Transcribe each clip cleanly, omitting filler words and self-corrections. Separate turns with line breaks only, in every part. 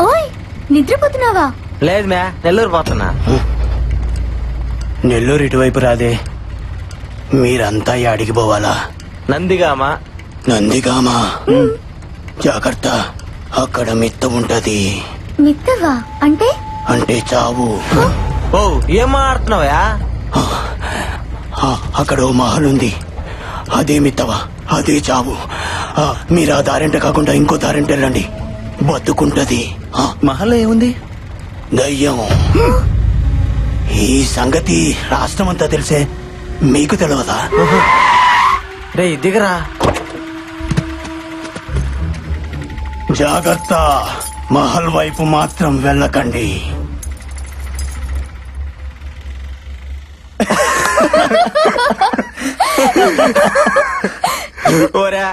ఓయ్ నిద్రపోతున్నావా?
లేదు మ్యా, నెల్లూరు పోతున్నా.
నెల్లూరు ఇటువైపు రాదే, మీరంతా అడిగి పోవాలా?
నందిగామా.
నందిగామా? జాగ్రత్త, అక్కడ మిత్త ఉంటది.
మిత్తవా అంటే?
అంటే చావు.
ఓ ఏం మాట్లాడుతున్నావా?
అక్కడ ఓ మహల్ ఉంది, అదే మిత్తవా, అదే చావు. మీరు ఆ దారింట కాకుండా ఇంకో దారింట వెళ్ళండి, బతుకుంటది.
మహల్లో ఏముంది?
దయ్యం. ఈ సంగతి రాష్ట్రం అంతా తెలిసే, మీకు తెలియదా?
రే దిగరా.
జాగ్రత్త, మహల్ వైపు మాత్రం వెళ్ళకండి.
ఓరా,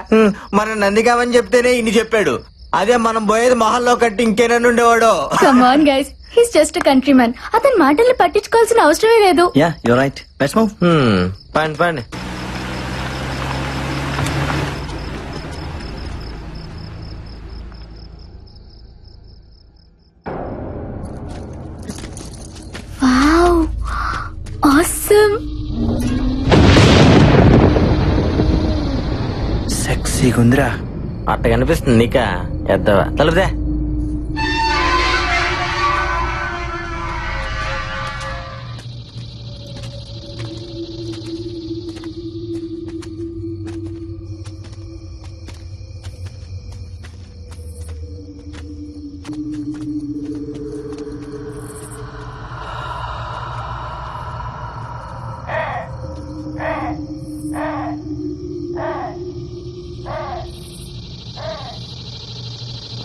మనం నందిగామని చెప్తేనే ఇన్ని చెప్పాడు. అదే మనం పోయేది మహల్లో కట్టి ఇంకేనన్ను ఉండేవాడు.
Come on guys, he's just country man. అతని మాటల్ని పట్టించుకోవాల్సిన అవసరమే లేదు.
Yeah you right, let's move.
పండి పండి.
Wow, awesome.
సెక్సీగా ఉందిరా.
అట్ట కనిపిస్తుంది నీకా? ఎద్దవా తలుపుదే.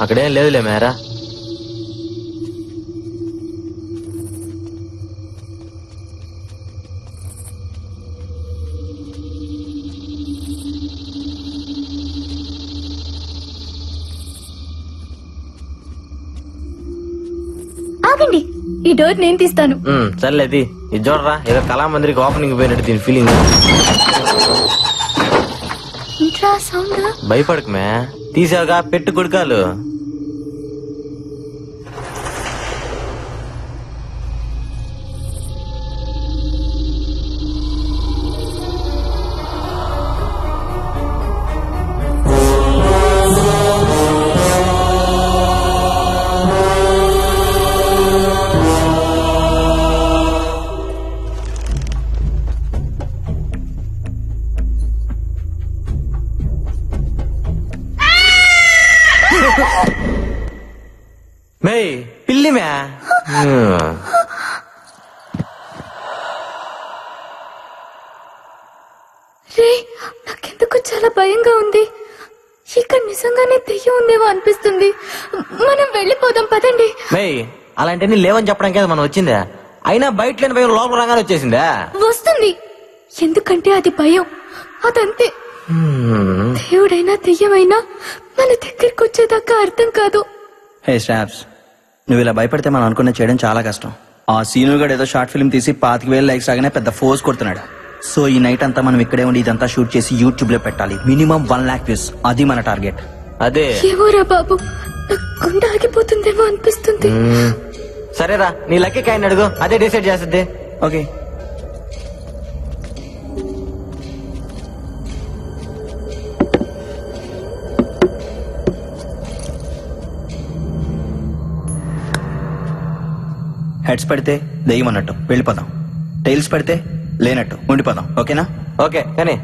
అక్కడేం లేదులే మేరా.
ఆగండి, ఈ డోర్ నేను తీస్తాను.
సర్లేది, ఇది చూడరా, ఏదో కళామందిరికి ఓపెనింగ్ పోయినట్టు దీని ఫీలింగ్.
Intra sound.
భయపడకు మే, తీసావుగా, పెట్టు కుడికాలు. మే పిల్లి మే.
రే, నాకెందుకు చాలా భయంగా ఉంది. ఇక్కడ నిజంగానే దెయ్యం ఉందేమో అనిపిస్తుంది. మనం వెళ్ళిపోదాం పదండి.
మే అలాంటి లేవని చెప్పడానికి మనం వచ్చిందా? అయినా బయట లేని భయం లోపల రాగానే వచ్చేసిందా?
వస్తుంది, ఎందుకంటే అది భయం. అదంతే. దేవుడైనా దెయ్యమైనా మన దగ్గరికి వచ్చేదాకా అర్థం కాదు.
హే స్టాప్స్, నువ్వు ఇలా భయపడితే మనం అనుకున్న చేయడం చాలా కష్టం. ఆ సీను గడు ఏదో షార్ట్ ఫిల్మ్ తీసి 25,000 లైక్స్ రాగానే పెద్ద ఫోర్స్ కొడుతున్నాడు. సో ఈ నైట్ అంతా మనం ఇక్కడే ఉండి ఇదంతా షూట్ చేసి యూట్యూబ్ లో పెట్టాలి. మినిమం 1 lakh వ్యూస్, అది మన టార్గెట్.
అదే
ఏమోరా బాబు, గుండె ఆగిపోతుందేమో అనిపిస్తుంది.
సరేరా, నీ లక్కీ కాయని అడుగు, అదే డిసైడ్ చేస్తుంది.
ఓకే, హెడ్స్ పెడితే దెయ్యం అన్నట్టు వెళ్ళిపోదాం, టైల్స్ పెడితే లేనట్టు ఉండిపోదాం. ఓకేనా?
ఓకే కానీ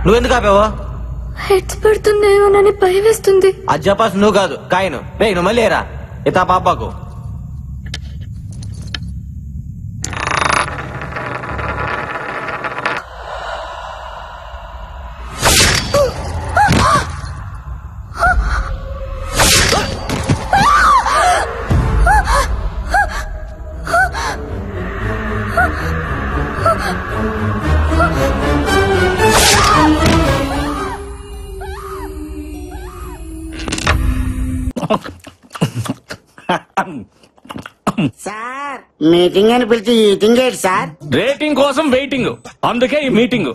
నువ్వెందుకు ఆపావో?
హెడ్స్ పడుతుందేమోనని భయం వేస్తుంది.
అది చెప్పాల్సి నువ్వు కాదు, కాయను. రే నువ్వు మళ్ళీ రా, ఇతా పాపాకు.
మీటింగ్ అని పిలిచి ఈటింగ్ ఏంటి సార్?
రేటింగ్ కోసం వెయిటింగ్, అందుకే ఈ మీటింగ్.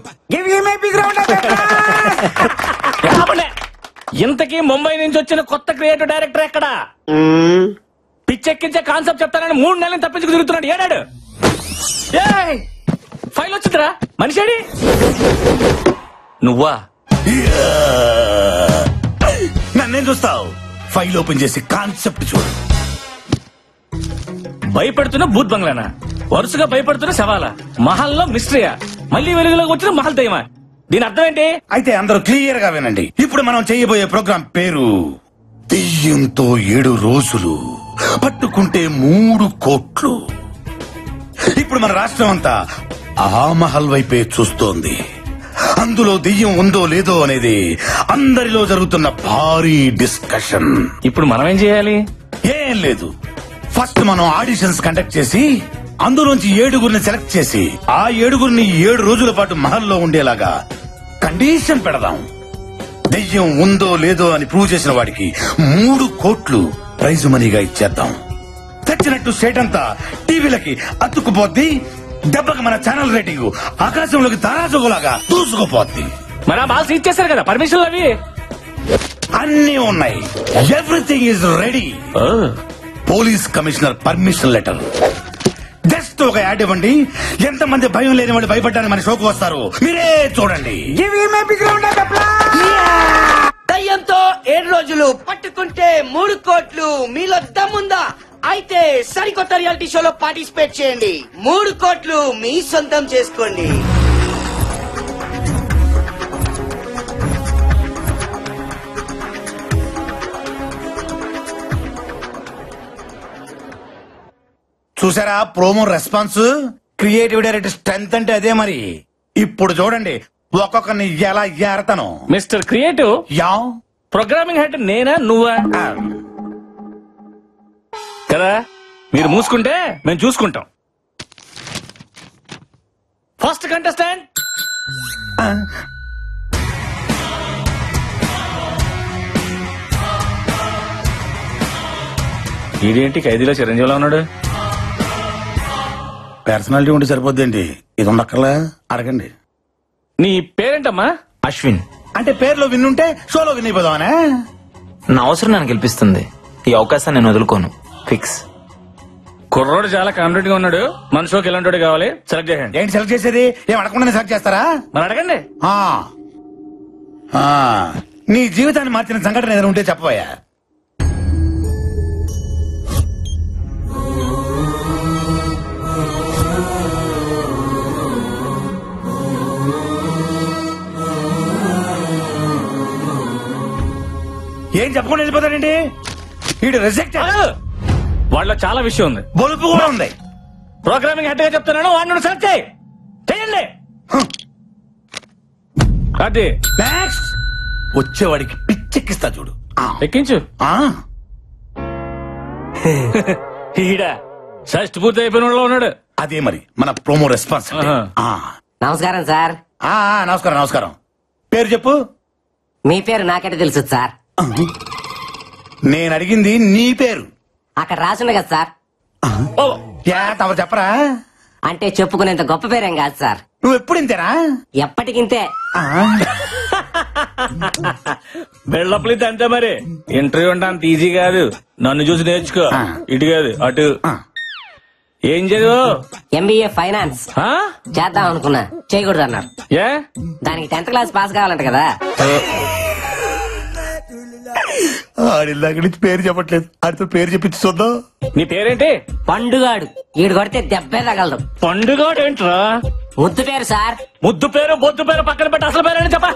ఇంతకీ ముంబై నుంచి వచ్చిన కొత్త క్రియేటివ్ డైరెక్టర్ ఎక్కడ? పిచ్చెక్కించే కాన్సెప్ట్ చెప్తానని 3 నెలలు తప్పించుకు తిరుగుతున్నాడు. ఏడాడు ఫైల్ వచ్చిందిరా, మనిషి నువ్వా?
నన్నేం చూస్తావు? ఫైల్ ఓపెన్ చేసి కాన్సెప్ట్ చూడు.
భయపెడుతున్న భూత్ బంగ్లానా? వరుసగా భయపడుతున్న శవాలా? మహల్లో మిస్టరీయా? మళ్ళీ వెలుగులోకి వచ్చిన మహల్ దయ్యమా? దీని అర్థం ఏంటి?
అయితే అందరూ క్లియర్ గా వినండి. ఇప్పుడు మనం చేయబోయే ప్రోగ్రాం పేరు దెయ్యంతో 7 రోజులు, పట్టుకుంటే 3 కోట్లు. ఇప్పుడు మన రాష్ట్రం అంతా ఆ మహల్ వైపే చూస్తోంది. అందులో దెయ్యం ఉందో లేదో అనేది అందరిలో జరుగుతున్న భారీ డిస్కషన్.
ఇప్పుడు మనం ఏం చేయాలి?
ఏం లేదు, ఫస్ట్ మనం ఆడిషన్స్ కండక్ట్ చేసి అందులోంచి 7గురిని సెలెక్ట్ చేసి ఆ 7గురిని 7 రోజుల పాటు మహల్లో ఉండేలాగా కండిషన్ పెడదాం. దెయ్యం ఉందో లేదో అని ప్రూవ్ చేసిన వాడికి 3 కోట్లు ప్రైజ్ మనీగా ఇచ్చేద్దాం. తెచ్చినట్టు స్టేట్ అంతా టీవీలకి అతుక్కుపోద్ది. దెబ్బకి మన ఛానల్ రేటింగ్ ఆకాశంలోకి తారాజుగులాగా దూసుకుపోద్ది.
మరి ఆ మాల్స్ ఇచ్చేసారు కదా, పర్మిషన్లు అవి
అన్నీ ఉన్నాయి. Everything is ready. Police commissioner permission letter. Just ఒక యాడ్ ఇవ్వండి. ఎంతమంది భయం లేని వాళ్ళు భయపడ్డానికి మన షోకు వస్తారు, మీరే చూడండి.
దయ్యంతో 7 రోజులు, పట్టుకుంటే 3 కోట్లు. మీలో దమ్ముందా? అయితే సరికొత్త రియాలిటీ షోలో పార్టిసిపేట్ చేయండి. 3 కోట్లు మీ సొంతం చేసుకోండి.
చూసారా promo response? Creative director strength అంటే అదే మరి. ఇప్పుడు చూడండి ఒక్కొక్కరిని ఎలా ఏరతాను.
మిస్టర్ క్రియేటివ్,
యా
ప్రోగ్రామింగ్ హెడ్ నేనా నువ్వా? కదా, మీరు మూసుకుంటే మేము చూసుకుంటాం. ఫస్ట్ కంటెస్టెంట్ ఇదేంటి ఖైదీలో చిరంజీవిలో ఉన్నాడు?
పర్సనాలిటీ ఉంటే సరిపోద్దండి, ఇది ఉండక్కర్లా. అడగండి.
నీ పేరేంటమ్మా?
అశ్విన్.
అంటే పేరులో విన్నుంటే షోలో విన్ అయిపోదామనే.
నా అవసరం నన్ను గెలిపిస్తుంది. ఈ అవకాశాన్ని నేను వదులుకోను. ఫిక్స్.
కుర్రోడు చాలా కాన్ఫిడెంట్ గా ఉన్నాడు. మన షోకి ఎలాంటి కావాలి? సెలెక్ట్ చేయండి.
ఏంటి సెలెక్ట్ చేసేది? ఏం అడగకుండా సెలెక్ట్ చేస్తారా?
మరి అడగండి.
నీ జీవితాన్ని మార్చిన సంఘటన ఏదైనా ఉంటే చెప్పబోయా. ఏం చెప్పకుండా వెళ్ళిపోతాడండి వీడు? రిజెక్ట్.
వాళ్ళలో చాలా విషయం ఉంది,
బొలుపు కూడా ఉంది.
ప్రోగ్రామింగ్ హెడ్ గా చెప్తున్నాను, వాడిని సెలెక్ట్ చేయండి. అది
నెక్స్ట్ వచ్చేవాడికి పిచ్చెక్కిస్తా చూడు.
ఎక్కించు. ఈడ షష్ట్ పూర్తి అయిపోయిన వాళ్ళు ఉన్నాడు.
అదే మరి మన ప్రోమో రెస్పాన్స్.
నమస్కారం సార్.
నమస్కారం నమస్కారం. పేరు చెప్పు.
మీ పేరు నాకంటే తెలుసు సార్.
నేను అడిగింది నీ పేరు.
అక్కడ రాసుంది కదా సార్.
తమరు చెప్పరా?
అంటే చెప్పుకునేంత గొప్ప పేరేం కాదు సార్.
నువ్వు ఎప్పుడు ఇంతేనా?
ఎప్పటికింతే.
బిల్డప్లు అంతే మరి. ఇంటర్వ్యూ అంటే అంత ఈజీ కాదు. నన్ను చూసి నేర్చుకో. ఇటు కాదు అటు. ఏం చదువు?
MBA ఫైనాన్స్ చేద్దాం అనుకున్నా, చేయకూడదు అన్నారు.
ఏ?
దానికి 10th క్లాస్ పాస్ కావాలంట కదా.
ఆడిల్లాక నుంచి పేరు చెప్పట్లేదు, ఆడితో పేరు చెప్పించి చూద్దాం.
నీ పేరేంటి?
పండుగాడు. ఈడు కొడితే దెబ్బే తగలదు.
పండుగాడు ఏంట్రా?
ముద్దు పేరు సార్.
ముద్దు పేరు బొద్దు పేరు పక్కన పెట్టి అసలు పేరు చెప్పా.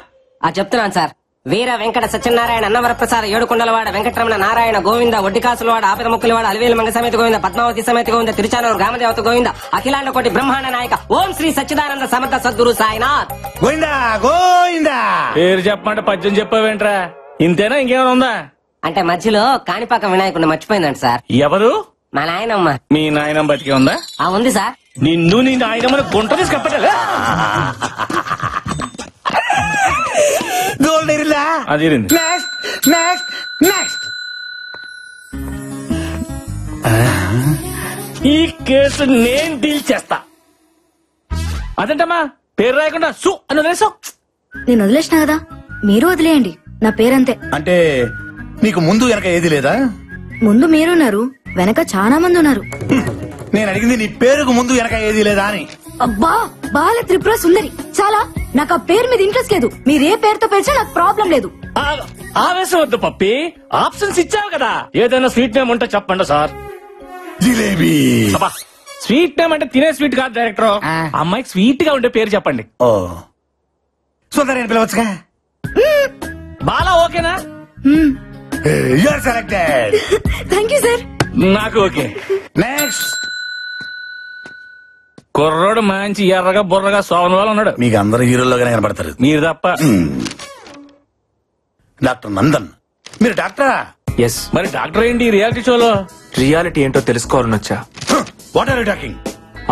చెప్తున్నాను సార్. వీర వెంకట సత్యనారాయణ అన్నవరప్రసాద ఏడుకొండలవాడ వెంకటరమణ నారాయణ గోవింద ఒడ్డికాసులవాడ ఆపద ముక్కులవాడ అలివేలు మంగ సమేత గోవింద పద్మావతి సమేత గోవింద తిరుచానూరు గ్రామదేవత గోవింద అఖిలాండ కోటి బ్రహ్మాండ నాయక ఓం శ్రీ సచ్చిదానంద సమర్థ సద్గురు సాయినాథ్
గోవిందా గోవిందా.
పేరు చెప్పమంటే పద్యం చెప్పావేంట్రా? ఇంతేనా ఇంకేమైనా ఉందా?
అంటే మధ్యలో కాణిపాక వినాయకుడిని మర్చిపోయిందంట సార్.
ఎవరు?
మా నాయనమ్మ.
మీ నాయనమ్మ బతికే ఉందా?
ఉంది సార్.
నిన్ను నీ నాయనమ్మని గుంట తీసి కప్పటలే.
గోల్డ్ ఎరిలా
అది
నెక్స్ట్ నెక్స్ట్ నెక్స్ట్.
ఈ కేసు నేను డీల్ చేస్తా. అదేంటమ్మా పేరు రాయకుండా సు అని వదిలేసావు?
నేను వదిలేసిన కదా, మీరు వదిలేయండి. నా పేరంతే.
అంటే నీకు ముందు వెనక ఏది లేదా?
ముందు మీరున్నారు, వెనక చాలా మంది ఉన్నారు.
నేను అడిగింది నీ పేరుకు ముందు వెనక ఏది లేదా అని.
అబ్బా, బాల త్రిపుర సుందరి. చాలా, నాకు ఆ పేరు మీద ఇంట్రెస్ట్ లేదు. మీరు ఏ పేరుతో పిలిచినా నాకు ప్రాబ్లం లేదు.
ఆవేశం వద్దు పప్పి, ఆప్షన్స్ ఇచ్చావు కదా. ఏదైనా స్వీట్ నేమ్ ఉంటే చెప్పండి సార్.
జిలేబీ.
స్వీట్ నేమ్ అంటే తినే స్వీట్ కాదు డైరెక్టర్. అమ్మాయికి స్వీట్ గా ఉండే పేరు చెప్పండి.
ఓ సుందరి పిలవచ్చుగా.
బాలా ఓకేనా?
You are selected.
Thank you sir.
నాకు ఓకే.
నెక్స్ట్.
కుర్రోడు మంచి ఎర్రగా బుర్రగా సోమన్ వాళ్ళు ఉన్నాడు.
మీకు అందరు హీరోల్లోగానే కనపడతారు.
మీరు తప్ప.
డాక్టర్ నందన్. మీరు డాక్టరా?
ఎస్.
మరి డాక్టర్ ఏంటి రియాలిటీ షోలో?
రియాలిటీ ఏంటో తెలుసుకోవాలని వచ్చా.
What are you talking?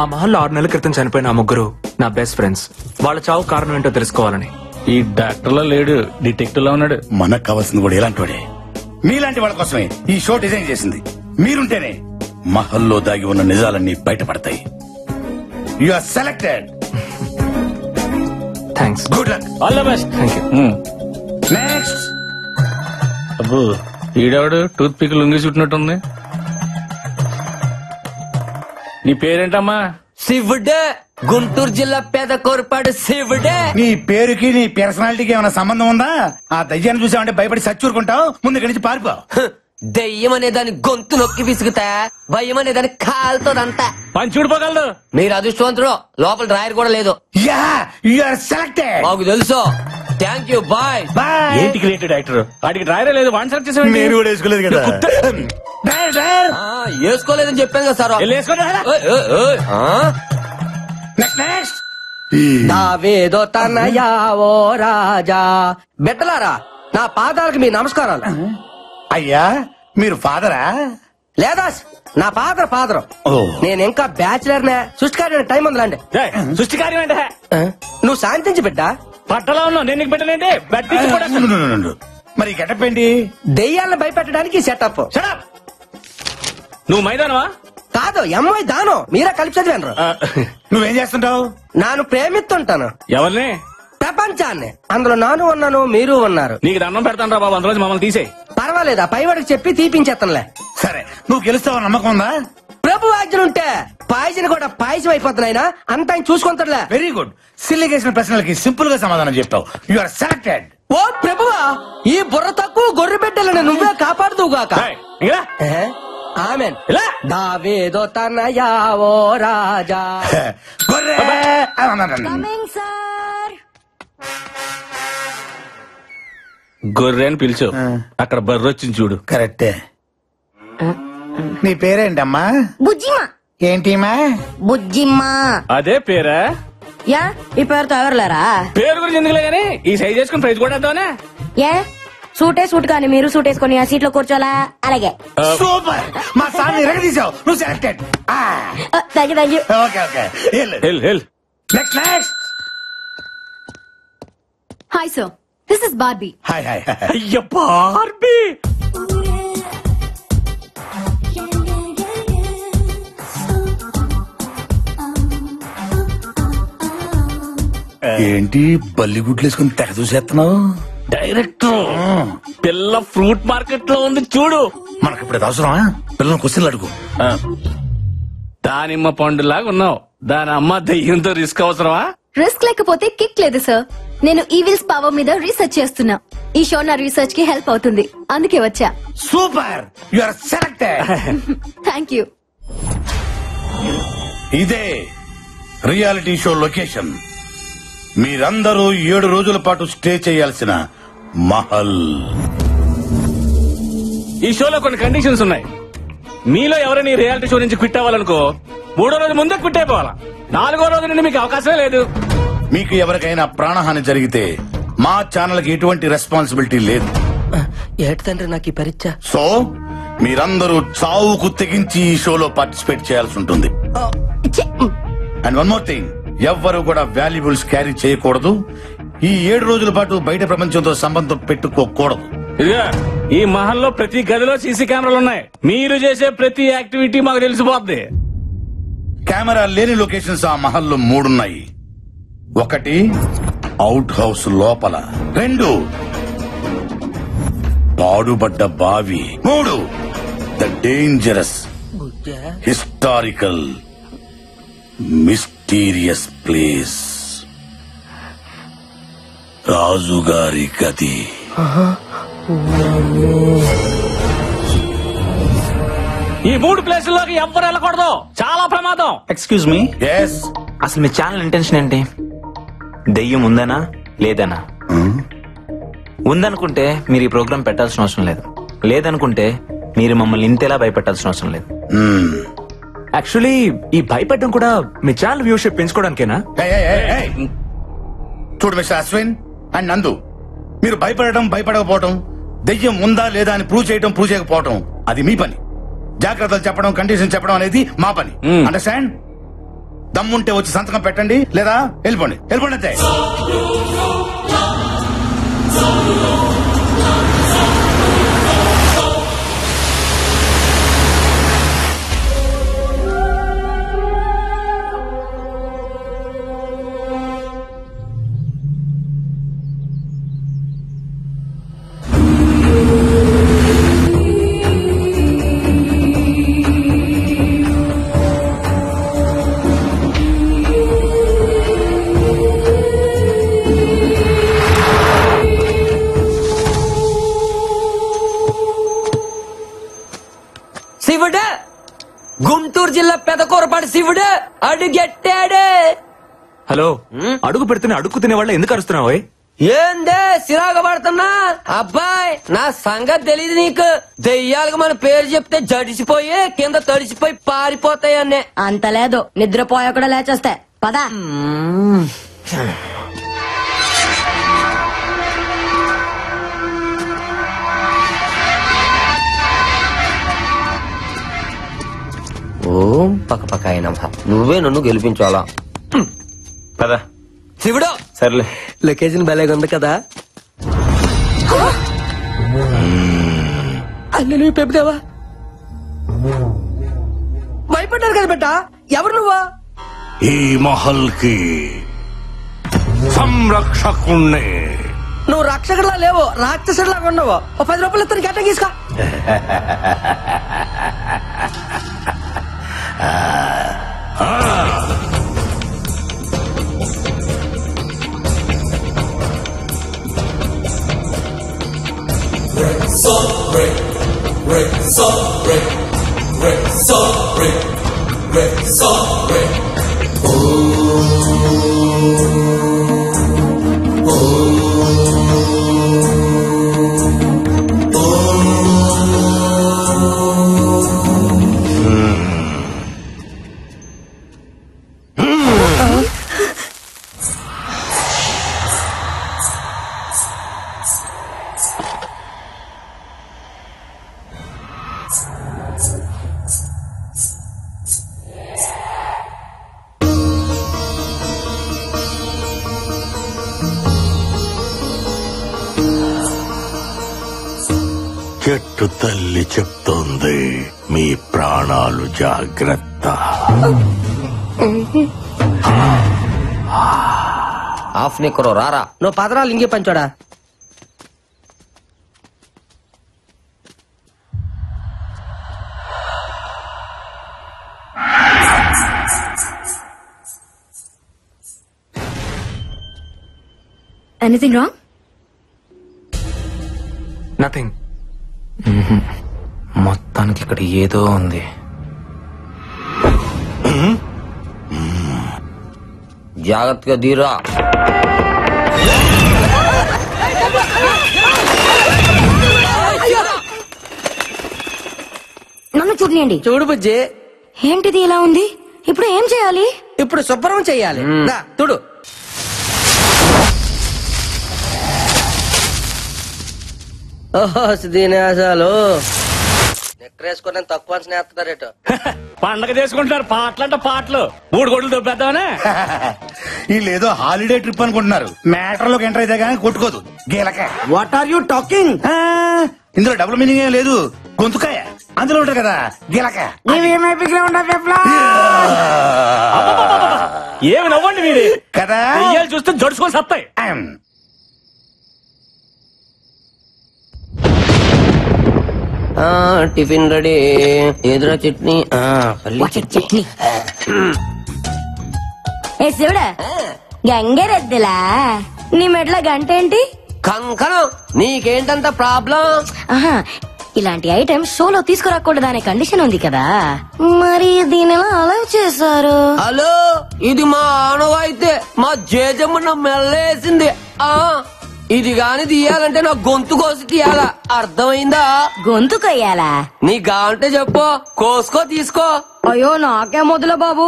ఆ మహల్లో 6 నెలల క్రితం చనిపోయిన ఆ ముగ్గురు నా బెస్ట్ ఫ్రెండ్స్. వాళ్ళ చావు కారణం ఏంటో తెలుసుకోవాలని.
ఈ డాక్టర్ లో లేడు, డిటెక్టివ్ లో ఉన్నాడు.
మనకు కావాల్సింది కూడా ఇలాంటి వాడే. మీలాంటి వాళ్ళ కోసమే ఈ షో డిజైన్ చేసింది. మీరుంటేనే మహల్లో దాగి ఉన్న నిజాలన్నీ బయటపడతాయి. You are selected.
Thanks.
Good luck.
All the best.
Thank you.
Next.
అబ్బో, ఈడవాడు టూత్ పిక్ లొంగి చుట్టినట్టుంది. నీ పేరేంటమ్మా?
శివుడే. గుంటూరు జిల్లా పేద కోరపాడు శివుడే.
నీ పేరుకి నీ పర్సనాలిటీకి ఏమైనా సంబంధం ఉందా? ఆ దయ్యాన్ని చూసావంటే భయపడి సచ్చూరుకుంటావు. ముందు ఇక్కడి నుంచి పారిపో.
దెయ్యం అనే దాని గొంతు నొక్కి విసుగుతా, భయం అనే దాని కాలుతోదంతా.
పని చూడిపోగలదు.
మీరు అదృష్టవంతుడు, లోపల డ్రాయర్ కూడా లేదు.
Yeah, you are selected.
మాకు తెలుసు. Thank you, bye.
బాయ్.
ఏంటి క్రియేటివ్ డైరెక్టర్? వాడికి డ్రైరే లేదు, వాడిని సెలెక్ట్ చేసాడు.
నేను కూడా వేసుకోలేదు కదా.
వేసుకోలేదని చెప్పాను కదా సార్.
నెక్స్ట్.
దావేదో తనయా ఓ రాజా. బిడ్డలారా, నా పాదాలకు మీ నమస్కారాలు.
అయ్యా, మీరు ఫాదరా?
లేదా నా ఫాదరం. నేను ఇంకా బ్యాచిలర్ నే. సృష్టికార్యం టైం ఉందిలాండి.
సృష్టి కార్యం ఏంటే?
నువ్వు శాంతించి బిడ్డ.
పట్టలో ఉన్నావు, నేను నీకు పెట్టలేంటి?
మరి గెటప్ ఏంటి?
దెయ్యాలను భయపెట్టడానికి సెటప్.
నువ్వు మైదానవా?
కాదు, ఎంఐ దానం. మీరే కలిపి చదివాను.
నువ్వేం చేస్తుంటావు?
నాను ప్రేమిస్తుంటాను
ఎవరిని?
ప్రపంచాన్ని. అందులో నాను ఉన్నాను, మీరు ఉన్నారు.
నీకు దండం పెడతాను రా బాబు, అందులో మమ్మల్ని తీసేయి.
పర్వాలేదా, పైవాడికి చెప్పి తీపించేస్తానులే.
సరే, నువ్వు గెలుస్తావు నమ్మకం ఉందా?
ప్రభు ఆజ్ఞలుంటే పాయసం కూడా పాయసం అయిపోతున్నాయినా అంత ఆయన చూసుకుంటాడులే.
Very good. సిల్లీ చేసిన ప్రశ్నలకి సింపుల్ గా సమాధానం చెప్తావు. You are selected.
ఓ ప్రభువా, ఈ బుర్ర తక్కువ గొర్రె బిడ్డలను నువ్వే కాపాడుదువుగాక. ఆమెన్. దావేదో తనయా ఓ రాజా.
గొర్రె అని పిలిచు, అక్కడ బర్రె వచ్చింది చూడు.
కరెక్టే. నీ పేరేంటమ్మా?
బుజ్జిమా.
ఏంటిమా?
బుజ్జిమా.
అదే పేరా?
యా, ఈ పేరుతో ఎవరులేరా?
పేరు గురించి ఎందుకులే గానీ ఈ సైజ్ చేసుకుని ప్రైజ్ కూడా వేద్దామనే.
ఏ సూట్ కానీ మీరు సూట్ వేసుకొని ఆ సీట్ లో కూర్చోలా? అలాగే.
సూపర్. మా సార్ ఎరగదీసావు. నువ్వు selected.
Thank you.
Okay okay. Next.
Hi sir, this is Barbie.
Hi hi.
అయ్య బార్బీ.
ఏంటి బల్లిగుడ్లు వేసుకుని తెగ చూసేస్తున్నావు?
డైరెక్టర్, పిల్ల ఫ్రూట్ మార్కెట్ లో ఉంది చూడు.
మనకి ఇప్పుడు అవసరమా? పిల్లలు క్వశ్చన్లు అడుగు.
దానిమ్మ పండులాగా ఉన్నావు, దాని అమ్మ దయ్యంతో రిస్క్ అవసరమా?
రిస్క్ లేకపోతే కిక్ లేదు సార్. నేను ఈవిల్స్ పవర్ మీద రీసెర్చ్ చేస్తున్నా. ఈ షో నా రీసెర్చ్ కి హెల్ప్ అవుతుంది, అందుకే వచ్చా.
Super. You are selected.
Thank you.
ఇదే రియాలిటీ షో లొకేషన్. మీరందరూ 7 రోజుల పాటు స్టే చేయాల్సిన మహల్.
ఈ షోలో కొన్ని కండిషన్స్ ఉన్నాయి. మీలో ఎవరైనా ఈ రియాలిటీ షో నుంచి క్విట్ అవ్వాలనుకో 3వ రోజు ముందే క్విట్ అయిపోవాలా. 4వ రోజు నుండి మీకు అవకాశమే లేదు.
మీకు ఎవరికైనా ప్రాణహాని జరిగితే మా ఛానల్ కి ఎటువంటి రెస్పాన్సిబిలిటీ లేదు.
ఏటి తండ్రి నాకు ఈ పరీక్ష.
సో మీరందరూ చావుకు తెగించి ఈ షోలో పార్టిసిపేట్ చేయాల్సి ఉంటుంది. అండ్ వన్ మోర్ థింగ్, ఎవ్వరూ కూడా వాల్యుబుల్స్ క్యారీ చేయకూడదు. ఈ 7 రోజుల పాటు బయట ప్రపంచంతో సంబంధం పెట్టుకోకూడదు.
ఇదిగా ఈ మహల్లో ప్రతి గదిలో సీసీ కెమెరాలు ఉన్నాయి. మీరు చేసే ప్రతి యాక్టివిటీ మాకు తెలిసిపోద్ది.
కెమెరా లేని లొకేషన్స్ ఆ మహల్లో 3 ఉన్నాయి. 1 అవుట్ హౌస్ లోపల, 2 పాడుబడ్డ బావి, 3 the dangerous historical mysterious place రాజుగారి గది.
ఈ 3 ప్లేసుల్లోకి ఎవ్వరు వెళ్ళకూడదు, చాలా ప్రమాదం.
ఎక్స్క్యూజ్ మీ,
ఎస్
అసలు మీ ఛానల్ ఇంటెన్షన్ ఏంటి? దెయ్యం ఉందనా లేదనా? ఉందనుకుంటే మీరు ఈ ప్రోగ్రామ్ పెట్టాల్సిన అవసరం లేదు, లేదనుకుంటే మీరు మమ్మల్ని ఇంతేలా భయపెట్టాల్సిన అవసరం లేదు.
యాక్చువల్లీ ఈ భయపెట్టడం కూడా మీ ఛానల్ వ్యూషిప్ పెంచుకోవడానికేనా?
చూడు మిస్టర్ అశ్విన్ అండ్ నందు, మీరు భయపడటం భయపడకపోవటం, దెయ్యం ఉందా లేదా అని ప్రూవ్ చేయడం ప్రూవ్ చేయకపోవటం అది మీ పని. జాగ్రత్తలు చెప్పడం, కండిషన్ చెప్పడం అనేది మా పని. అండర్స్టాండ్? దమ్ముంటే వచ్చి సంతకం పెట్టండి, లేదా వెళ్ళిపోండి. వెళ్ళిపోండి అంతే.
శివుడు, గుంటూరు జిల్లా పెదకూరపాటి శివుడు అడుగెట్టాడే.
హలో, అడుగు పెడుతున్న అడుగు తినే వాళ్ళ ఎందుకు అరుస్తున్నావు?
ఏందే సిరాగ పడుతున్నా? అబ్బాయి, నా సంగతి తెలీదు నీకు. దెయ్యాలకు మన పేరు చెప్తే జడిసిపోయి కింద తడిసిపోయి పారిపోతాయన్నే.
అంత లేదు, నిద్రపోయా కూడా లేచేస్తే పదా.
ఓం పక్కపక్క అయినా నువ్వే నన్ను గెలిపించాలా?
పదా
శివుడు,
సర్లే.
లొకేషన్ భలేగా ఉంది కదా. అన్ని నువ్వు పెప్పుదేవా భయపడ్డారు కదా బిడ్డ. ఎవరు నువ్వా?
ఈ మహల్ కి సంరక్షకుణ్ణి.
నువ్వు రక్షకుడిలా లేవు, రాక్షసుడిలాగా ఉండవు. 10 రూపాయలు ఇస్తాను, గట్ట తీసుకో.
చెట్టు తల్లి చెప్తోంది, మీ ప్రాణాలు జాగ్రత్త.
ఆఫ్ నిక్కరో రారా. నువ్వు పదరాలు ఇంకే పంచోడా.
Anything wrong?
నథింగ్.
మొత్తానికి ఇక్కడ ఏదో ఉంది.
జాగ్రత్తగా దీరా.
నన్ను చూడలేండి.
చూడు బుజ్జి,
ఏంటిది ఇలా ఉంది? ఇప్పుడు ఏం చేయాలి?
ఇప్పుడు శుభ్రం చెయ్యాలి. చూడు. ఓహో దీనేశాలు నెక్కరేసుకుని తక్కువ స్నేహితుడారేట.
పండగ చేసుకుంటున్నారు, పాటలంట పాటలు. 3 కోట్లు దొబ్బేద్దామనే.
వీళ్ళేదో హాలిడే ట్రిప్ అనుకుంటున్నారు. మ్యాటర్ లోకి ఎంటర్ అయితే కానీ కొట్టుకోదు గీలక.
What are you talking?
ఇందులో డబుల్ మీనింగ్ ఏం లేదు, గొంతుకాయ. అందులో ఉంటారు కదా గిలక.
ఏమి నవ్వండి మీది
కదా
చూస్తే జడుచుకొని సత్తాయి.
Tiffin ready. ఎదురా చట్నీ,
చట్నీ. ఏ శివుడా, గంగరెద్దులా నీ మెట్ల గంట ఏంటి?
కంకణం. నీకేంటంత ప్రాబ్లం?
ఆహా, ఇలాంటి ఐటెం షోలో తీసుకురాకూడదు అనే కండిషన్ ఉంది కదా, మరి దీని ఎలా అలౌ చేశారు?
హలో, ఇది మా ఆనవాయితే. మా జేజమ్మ మెల్లేసింది. ఇది గాని తీయాలంటే నా గొంతు కోసి తీయాలా, అర్థమైందా?
గొంతు కొయ్యాలా?
నీ గాంటే చెప్పు, కోసుకో తీసుకో.
అయ్యో నాకే మొదల బాబు,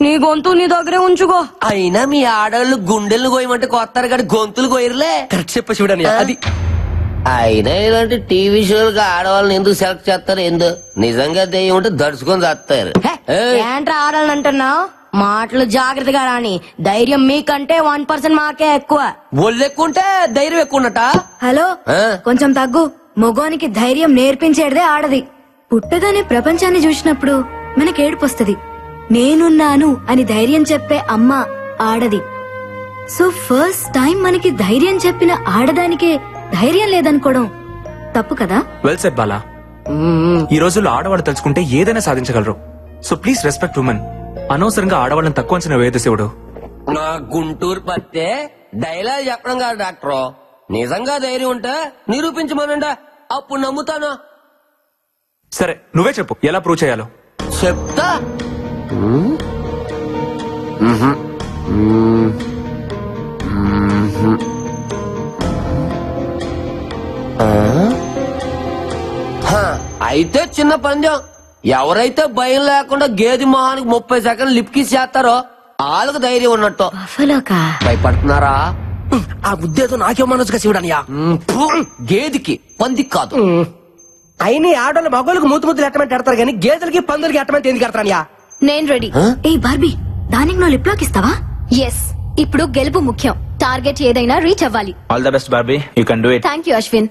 నీ గొంతు నీ దగ్గరే ఉంచుకో.
అయినా మీ ఆడవాళ్ళు గుండెలు కోయమంటే కొత్తారు కానీ గొంతులు కోయరులే.
కరెక్ట్ చెప్ప చూడని అది.
అయినా ఇలాంటి టీవీ షోలకు ఆడవాళ్ళని ఎందుకు సెలెక్ట్ చేస్తారు? ఎందుకు నిజంగా దెయ్యం ఉంటే దడుచుకొని చేస్తారు.
ఏంట్రా ఆడాలని అంటున్నావు? మాటలు జాగ్రత్తగా రాని. ధైర్యం మీకంటే 1% మాకే ఎక్కువ.
ఒళ్ళెక్కుంటే ధైర్యం ఎక్కువ ఉన్నట.
హలో, కొంచెం తగ్గు. మగోనికి ధైర్యం నేర్పించేదే ఆడది. పుట్టగానే ప్రపంచాన్ని చూసినప్పుడు మనకి ఏడుపొస్తుంది. నేనున్నాను అని ధైర్యం చెప్పే అమ్మ ఆడది. సో ఫస్ట్ టైం మనకి ధైర్యం చెప్పిన ఆడదానికే ధైర్యం లేదనుకోవడం తప్పు కదా?
Well said Bala. ఈ రోజుల్లో ఆడవాళ్ళు తలుచుకుంటే ఏదైనా సాధించగలరు. So please respect women. అనవసరంగా ఆడవాళ్ళని తక్కువ అంచనా వేయదు శివుడు.
నా గుంటూరు పత్తే డైలాగ్ చెప్పడం కాదు డాక్టర్. నిజంగా ధైర్యం ఉంటే నిరూపించమనండి, అప్పుడు నమ్ముతాను.
సరే నువ్వే చెప్పు ఎలా ప్రూవ్ చేయాలో.
చెప్తా. అయితే చిన్న పందెం. ఎవరైతే భయం లేకుండా గేది మొహానికి 30 సెకండ్లు లిప్కిస్ చేస్తారో వాళ్ళకు ధైర్యం ఉన్నట్టు. భయపడుతున్నారా?
ఆ ఉద్దేశం నాకే మనసుగా శివుడనియా.
గేదికి పందికి కాదు.
అయినా ఆడవాళ్ళు మగోళ్ళకి మూతులు ఎట్టమంటే ఎడతారు కానీ గేదెలకి పందులకి ఎట్టమంటే ఎందుకు ఎడతానియా?
నేను రెడీ. ఏ బార్బీ, దానికి నువ్వు లిప్ లాక్ ఇస్తావా? ఎస్. ఇప్పుడు గెలుపు ముఖ్యం. టార్గెట్ ఏదైనా రీచ్ అవ్వాలి.
All the best Barbie, you can do it.
Thank you Ashwin.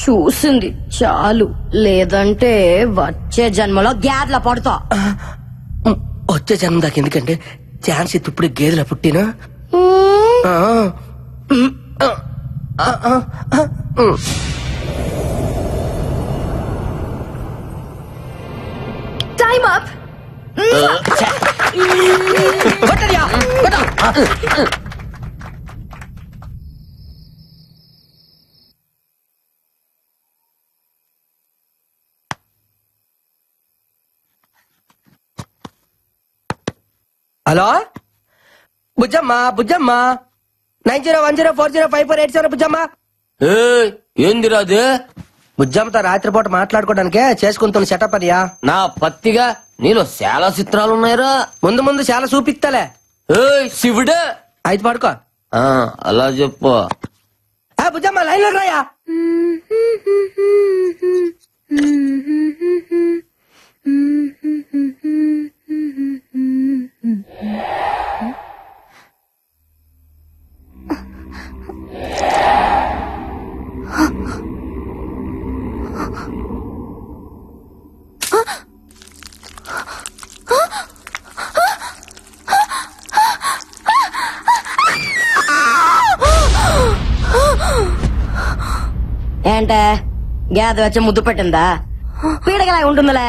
చూసింది చాలు, లేదంటే వచ్చే జన్మలో గ్యాడ్ల పడతా.
వచ్చే జన్మ దాకా ఎందుకంటే ఛాన్స్ ఇప్పుడు గేదెల పుట్టినా.
Time up.
హలో బుజ్జమ్మా, బుజ్జమ్మా 9010405487 బుజ్జమ్మా.
ఏందిరాదు?
బుజ్జమ్మతో రాత్రిపూట మాట్లాడుకోవడానికే చేసుకుంటున్న సెటప్ అనియా.
నా పత్తిగా నీలో చాలా చిత్రాలు ఉన్నాయిరా.
ముందు ముందు చాలా చూపిస్తాలే.
శివుడే
అయితే పడుకో.
అలా చెప్పు.
బుజ్జమ్మ లైన్ లో రాయా.
ఏంటే గ్యాద వచ్చి ముద్దు పెట్టిందా? పీడగలా ఉంటుందిలే,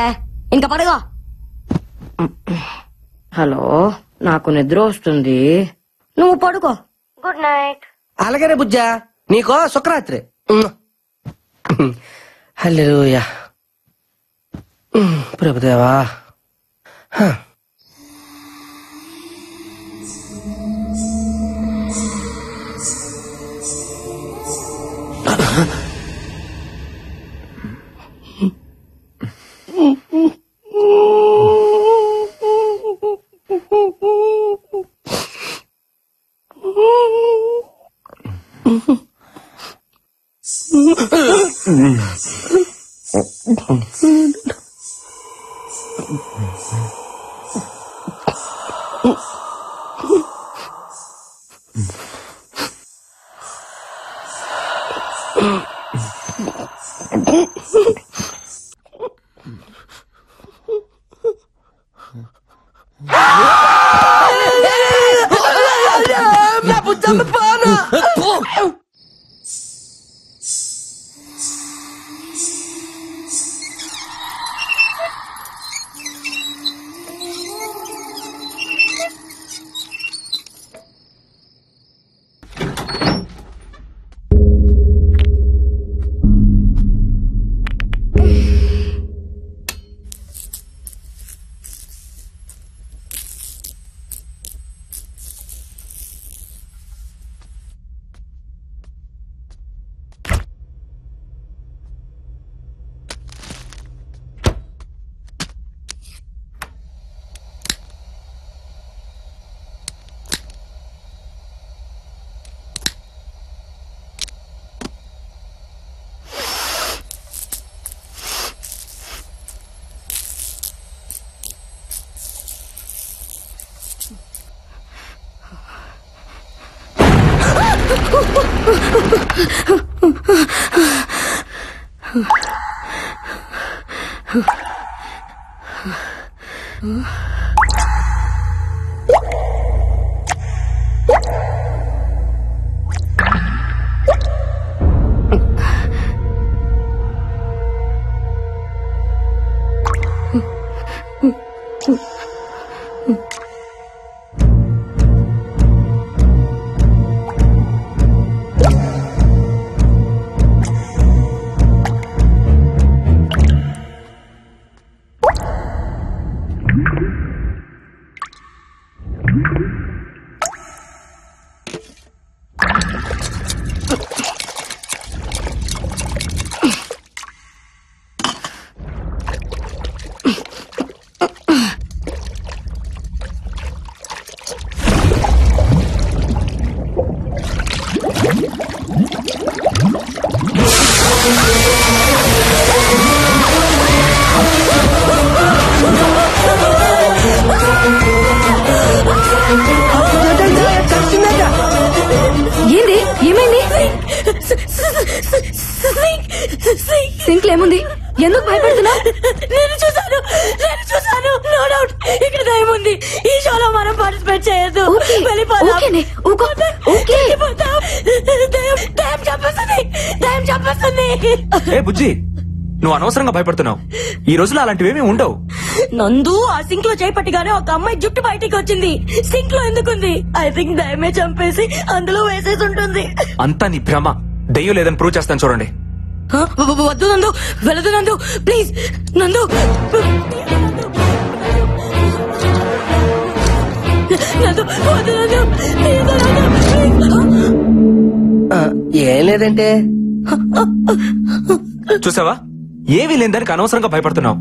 ఇంకా పడగో. హలో, నాకు నిద్ర వస్తుంది, నువ్వు పడుకో. Good night.
అలాగనే బుజ్జా, నీకో శుక్రరాత్రి. హల్లెలూయా. ప్రభుదేవా.
ఏంది ఏమైంది? సింక్ ఏముంది? ఎందుకు భయపడుతున్నావు?
నేను చూసాను నో డౌట్ ఇక్కడ దయ్యం ఉంది. ఈ షోలో మనం పార్టిసిపేట్ చేయొద్దు. దయ్యం చంపేస్తుంది.
ఏ బుజ్జి, నువ్వు అనవసరంగా భయపడుతున్నావు. ఈ రోజులో అలాంటివేమీ ఉండవు.
నందు, ఆ సింక్ లో చేపట్టిగానే ఒక అమ్మాయి జుట్టు బయటికి వచ్చింది. సింక్ లో ఎందుకుంది? ఐ థింక్ దయ్యమే చంపేసి అందులో వేసేసి ఉంటుంది.
అంతా నీ భ్రమ. దెయ్యం లేదని ప్రూవ్ చేస్తాను చూడండి.
వద్దు నందు, వెళ్ళదు నందు, ప్లీజ్ నందు.
ఏం లేదంటే
చూసావా, ఏమీ లేని దానికి అనవసరంగా భయపడుతున్నావు.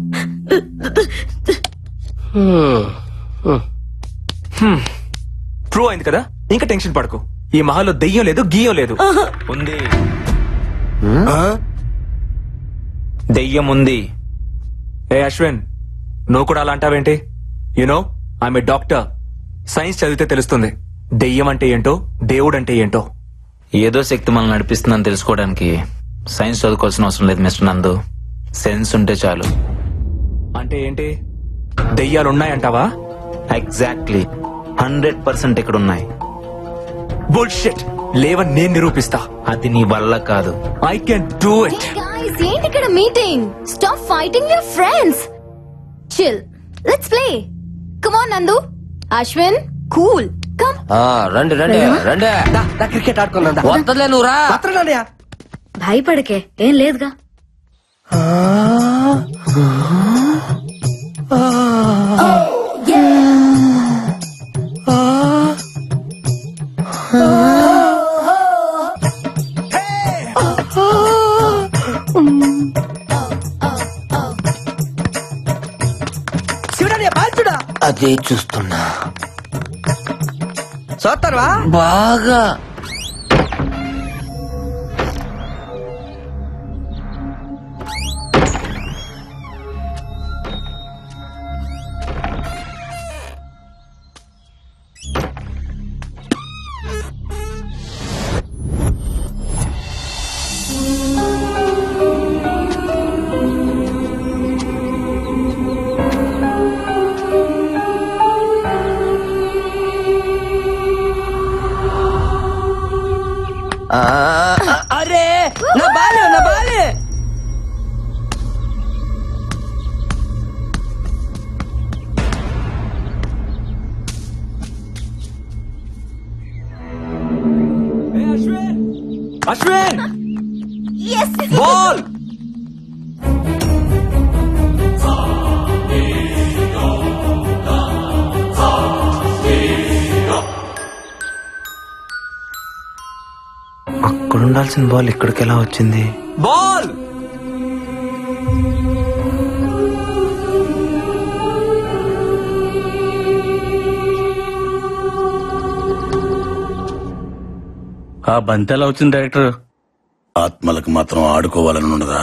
ప్రూవ్ అయింది కదా, ఇంకా టెన్షన్ పడకు. ఈ మహల్లో దెయ్యం లేదు, గీయం లేదు. ఉంది, దెయ్యం ఉంది. ఏ అశ్విన్, నువ్వు కూడా అలా అంటావేంటి? You know I'm a doctor. Science చదివితే తెలుస్తుంది దెయ్యం అంటే ఏంటో, దేవుడు అంటే ఏంటో.
ఏదో శక్తి మనల్ని నడిపిస్తుందని తెలుసుకోవడానికి సైన్స్ చదువుకోవాల్సిన అవసరం లేదు మిస్టర్ నందు. సెన్స్ ఉంటే చాలు.
అంటే ఏంటి? దెయ్యాలున్నాయంటావా?
ఎగ్జాక్ట్లీ 100% ఇక్కడ ఉన్నాయి.
బుల్షిట్. లేవని నేను నిరూపిస్తా.
అది నీ వల్ల కాదు.
I can do it.
ఏంటి ఇక్కడ meeting? Stop fighting your friends. Chill, let's play. Come on నందు, అశ్విన్, కూల్, కమ్.
రండి రండి రండి, క్రికెట్ ఆడుకుందా? వద్దలే నువ్వు రా.
భయపడకే, ఏం లేదుగా.
అదే చూస్తున్నా.
చూస్తారా
బాగా అరే నా బాలే నా బాలే.
అశ్విన్ బాల్.
అక్కడ ఉండాల్సిన బాల్ ఇక్కడికి ఎలా వచ్చింది?
బాల్.
ఆ బంతి ఎలా వచ్చింది డైరెక్టర్?
ఆత్మలకు మాత్రం ఆడుకోవాలని ఉండదా?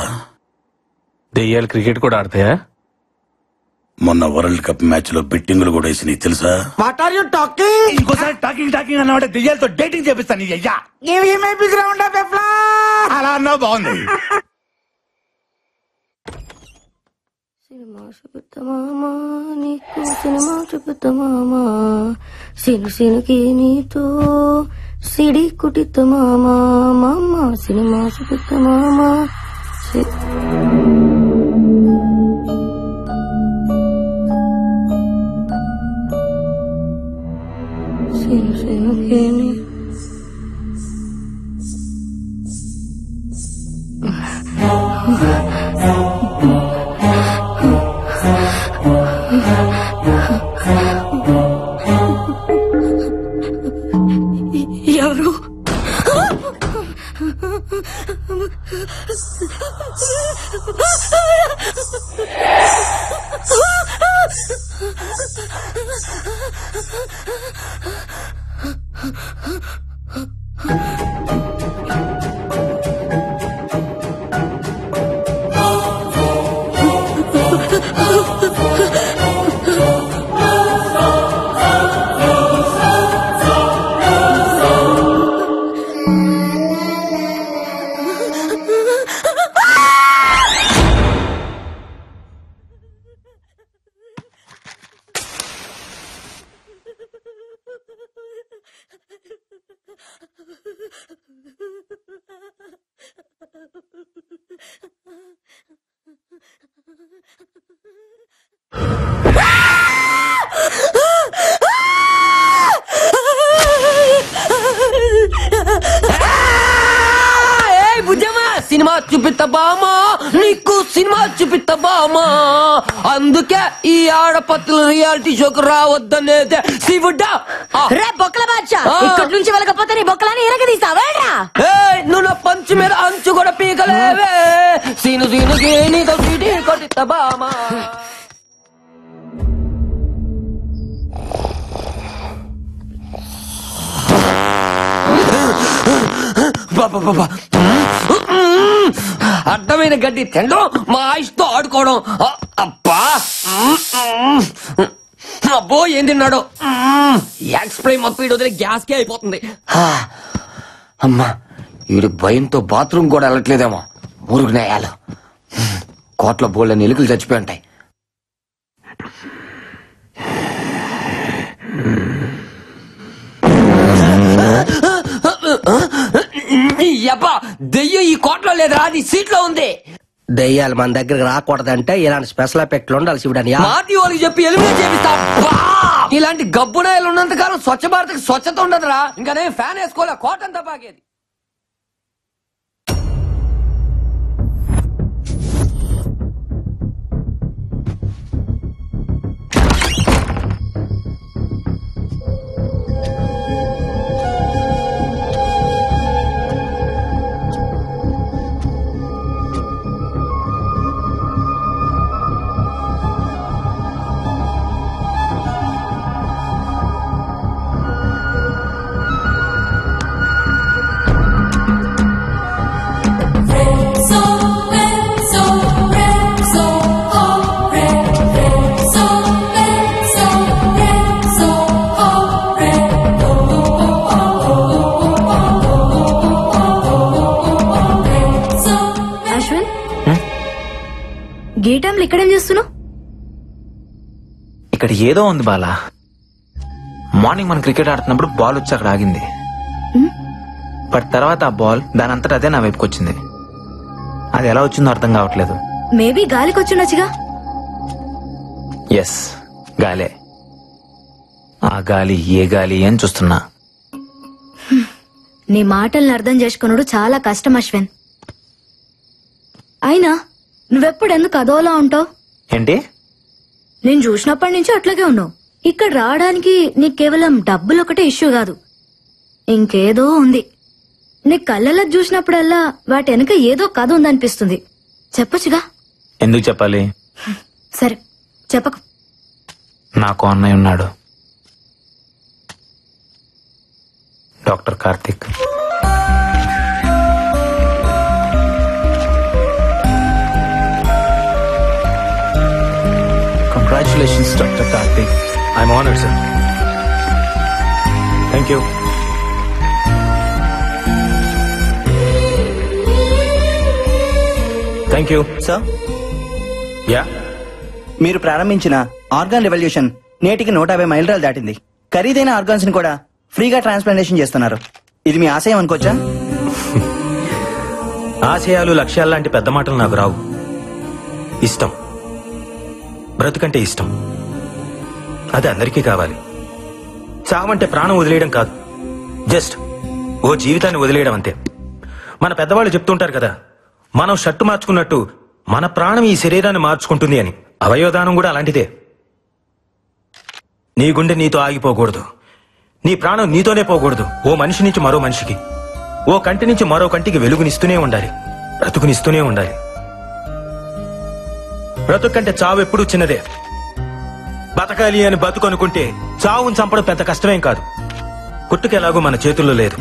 దెయ్యాలు క్రికెట్ కూడా ఆడతాయా?
మొన్న వరల్డ్ కప్ మ్యాచ్ లో బెట్టింగులు కూడా వేసినాయి తెలుసా?
What are you talking?
ఇంకోసారి టాకింగ్ టాకింగ్ అన్నమాట దెయ్యాలతో డేటింగ్ చేపిస్తాను. అయ్యా అలా అన్నా బాగుంది.
సినిమా చూపుతామా నీకు సినిమా చూపుతామా సిను సినుకి నీతో సిడి కుటితమామా మామ సినిమా చూపుతామా సిను సినుకి
ఎవరు?
సినిమా చూపిస్తామా నీకు సినిమా చూపిస్తామా అందుకే ఈ ఆడపత్రుల రియాలిటీ షోకు రావద్దనేదే శివుడా.
రే బొక్కల బాద్షా, ఇక్కడి నుంచి వెళ్ళకపోతే నీ బొక్కలని ఇరగదీస్తావా?
నువ్వు నా పంచు మీద అంచు కూడా పీకలేవే. సీను సీనుకి నీతో సిటీ కొట్టిస్తామా. అడ్డమైన గడ్డి తినడం, మా ఆయుష్తో ఆడుకోవడం. అబ్బా అబ్బో ఏం తిన్నాడు. ఎక్స్ప్లెయిన్ మొత్తం వదిలే గ్యాస్ కే అయిపోతుంది. అమ్మా వీడి భయంతో బాత్రూమ్ కూడా వెళ్ళట్లేదేమో. మురుగు నేయాలు కోట్ల బోళ్ళని ఎలుకలు చచ్చిపోయి ఉంటాయి. దెయ్యం ఈ కోట్లో లేదా, అది సీట్లో ఉంది.
దెయ్యాలు మన దగ్గరకు రాకూడదంటే ఇలాంటి స్పెషల్ ఎఫెక్ట్లు ఉండాలి శివుడని
మాటి వాళ్ళకి చెప్పి ఎలిమినేట్ చేపిస్తా. ఇలాంటి గబ్బునాయలు ఉన్నంత కాలం స్వచ్ఛ భారత్ స్వచ్ఛత ఉండదురా. ఇంకా నేను ఫ్యాన్ వేసుకోలే, కోటంతా బాగేది.
గీటంలు ఇక్కడేం చేస్తున్నావు?
ఇక్కడ ఏదో ఉంది బాలా. మార్నింగ్ మనం క్రికెట్ ఆడుతున్నప్పుడు బాల్ వచ్చి అక్కడ ఆగింది. బట్ తర్వాత ఆ బాల్ దాని అంతటా అదే నా వైపుకి వచ్చింది. అది ఎలా వచ్చిందో అర్థం కావట్లేదు.
మేబీ గాలికొచ్చుండొచ్చుగా.
ఎస్, గాలే. ఆ గాలి ఏ గాలి అని చూస్తున్నా.
నీ మాటల్ని అర్థం చేసుకున్నాడు చాలా కష్టం అశ్విన్. అయినా నువ్వెప్పుడు ఎందుకు అదోలా ఉంటావు?
ఏంటి?
నేను చూసినప్పటి నుంచి అట్లాగే ఉన్నావు. ఇక్కడ రావడానికి నీకు కేవలం డబ్బులు ఒకటే ఇష్యూ కాదు, ఇంకేదో ఉంది. నీ కళ్ళలో చూసినప్పుడల్లా వాటి వెనక ఏదో కథ ఉందనిపిస్తుంది. చెప్పొచ్చుగా.
ఎందుకు చెప్పాలి?
సరే చెప్పకు.
నాకు అన్నయ్య ఉన్నాడు, doctor Karthik. Congratulations doctor Karthik. I'm honoured sir. Thank you. Thank you
sir.
Yeah,
మీరు ప్రారంభించిన ఆర్గాన్ రెవల్యూషన్ నేటికి 150 మైలురాలు దాటింది. ఖరీదైన ఆర్గాన్స్ ని కూడా ఫ్రీగా ట్రాన్స్ప్లాంటేషన్ చేస్తున్నారు. ఇది మీ ఆశయం అనుకోవచ్చా?
ఆశయాలు, లక్ష్యాలు లాంటి పెద్ద మాటలు నాకు రావు. ఇష్టం, బ్రతుకంటే ఇష్టం. అది అందరికీ కావాలి. చావంటే ప్రాణం వదిలేయడం కాదు, జస్ట్ ఓ జీవితాన్ని వదిలేయడం అంతే. మన పెద్దవాళ్ళు చెప్తుంటారు కదా, మనం షర్టు మార్చుకున్నట్టు మన ప్రాణం ఈ శరీరాన్ని మార్చుకుంటుంది అని. అవయవదానం కూడా అలాంటిదే. నీ గుండె నీతో ఆగిపోకూడదు, నీ ప్రాణం నీతోనే పోకూడదు. ఓ మనిషి నుంచి మరో మనిషికి, ఓ కంటి నుంచి మరో కంటికి వెలుగునిస్తూనే ఉండాలి, బ్రతుకునిస్తూనే ఉండాలి. బ్రతుకంటే చావు ఎప్పుడూ చిన్నదే. బతకాలి అని బతుకు అనుకుంటే చావును చంపడం పెద్ద కష్టమేం కాదు. పుట్టుకెలాగూ మన చేతుల్లో లేదు,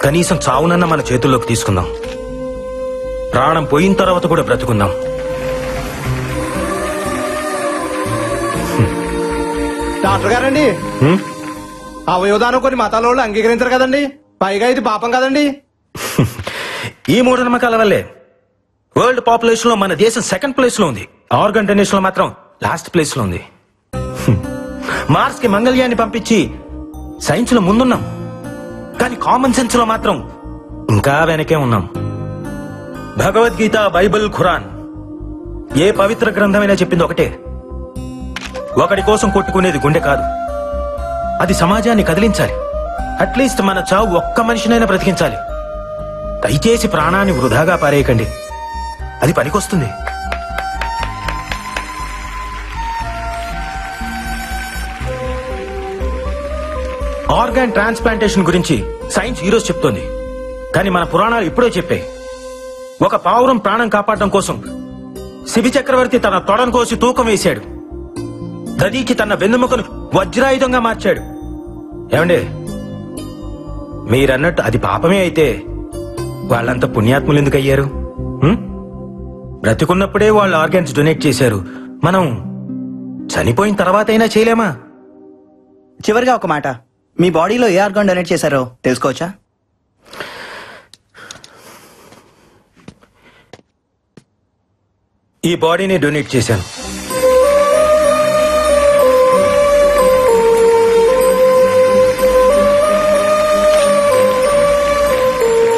కనీసం చావునన్న మన చేతుల్లోకి తీసుకుందాం. ప్రాణం పోయిన తర్వాత కూడా బ్రతుకుందాం.
డాక్టర్ గారండి, అవయవదానం కొన్ని మతాల వాళ్ళు అంగీకరించరు కదండి, పైగా ఇది పాపం కదండి.
ఈ మూఢనమ్మకాల వల్లే వరల్డ్ పాపులేషన్ లో మన దేశం సెకండ్ ప్లేస్ లో ఉంది, ఆర్గన్ డొనేషన్ లో మాత్రం లాస్ట్ ప్లేస్ లో ఉంది. మార్స్ కి మంగళ్యాన్ని పంపించి సైన్స్ లో ముందున్నాం, కానీ కామన్ సెన్స్ లో మాత్రం ఇంకా వెనకే ఉన్నాం. భగవద్గీత, బైబిల్, ఖురాన్ ఏ పవిత్ర గ్రంథమైనా చెప్పింది ఒకటే, ఒకడి కోసం కొట్టుకునేది గుండె కాదు, అది సమాజాన్ని కదిలించాలి. అట్లీస్ట్ మన చావు ఒక్క మనిషినైనా బ్రతికించాలి. దయచేసి ప్రాణాన్ని వృధాగా పారేయకండి, అది పనికొస్తుంది. ఆర్గాన్ ట్రాన్స్ప్లాంటేషన్ గురించి సైన్స్ ఈరోజు చెప్తోంది, కానీ మన పురాణాలు ఇప్పుడే చెప్పాయి. ఒక పావురం ప్రాణం కాపాడడం కోసం శిబి చక్రవర్తి తన తొడను కోసి తూకం వేశాడు. దదీకి తన వెన్నుముకను వజ్రాయుధంగా మార్చాడు. ఏమండే, మీరన్నట్టు అది పాపమే అయితే వాళ్ళంతా పుణ్యాత్ములు ఎందుకు అయ్యారు? బ్రతికున్నప్పుడే వాళ్ళు ఆర్గాన్స్ డొనేట్ చేశారు, మనం చనిపోయిన తర్వాత అయినా చేయలేమా?
చివరిగా ఒక మాట, మీ బాడీలో ఏ ఆర్గాన్ డొనేట్ చేశారో తెలుసుకోవచ్చా?
ఈ బాడీని డొనేట్ చేశాను.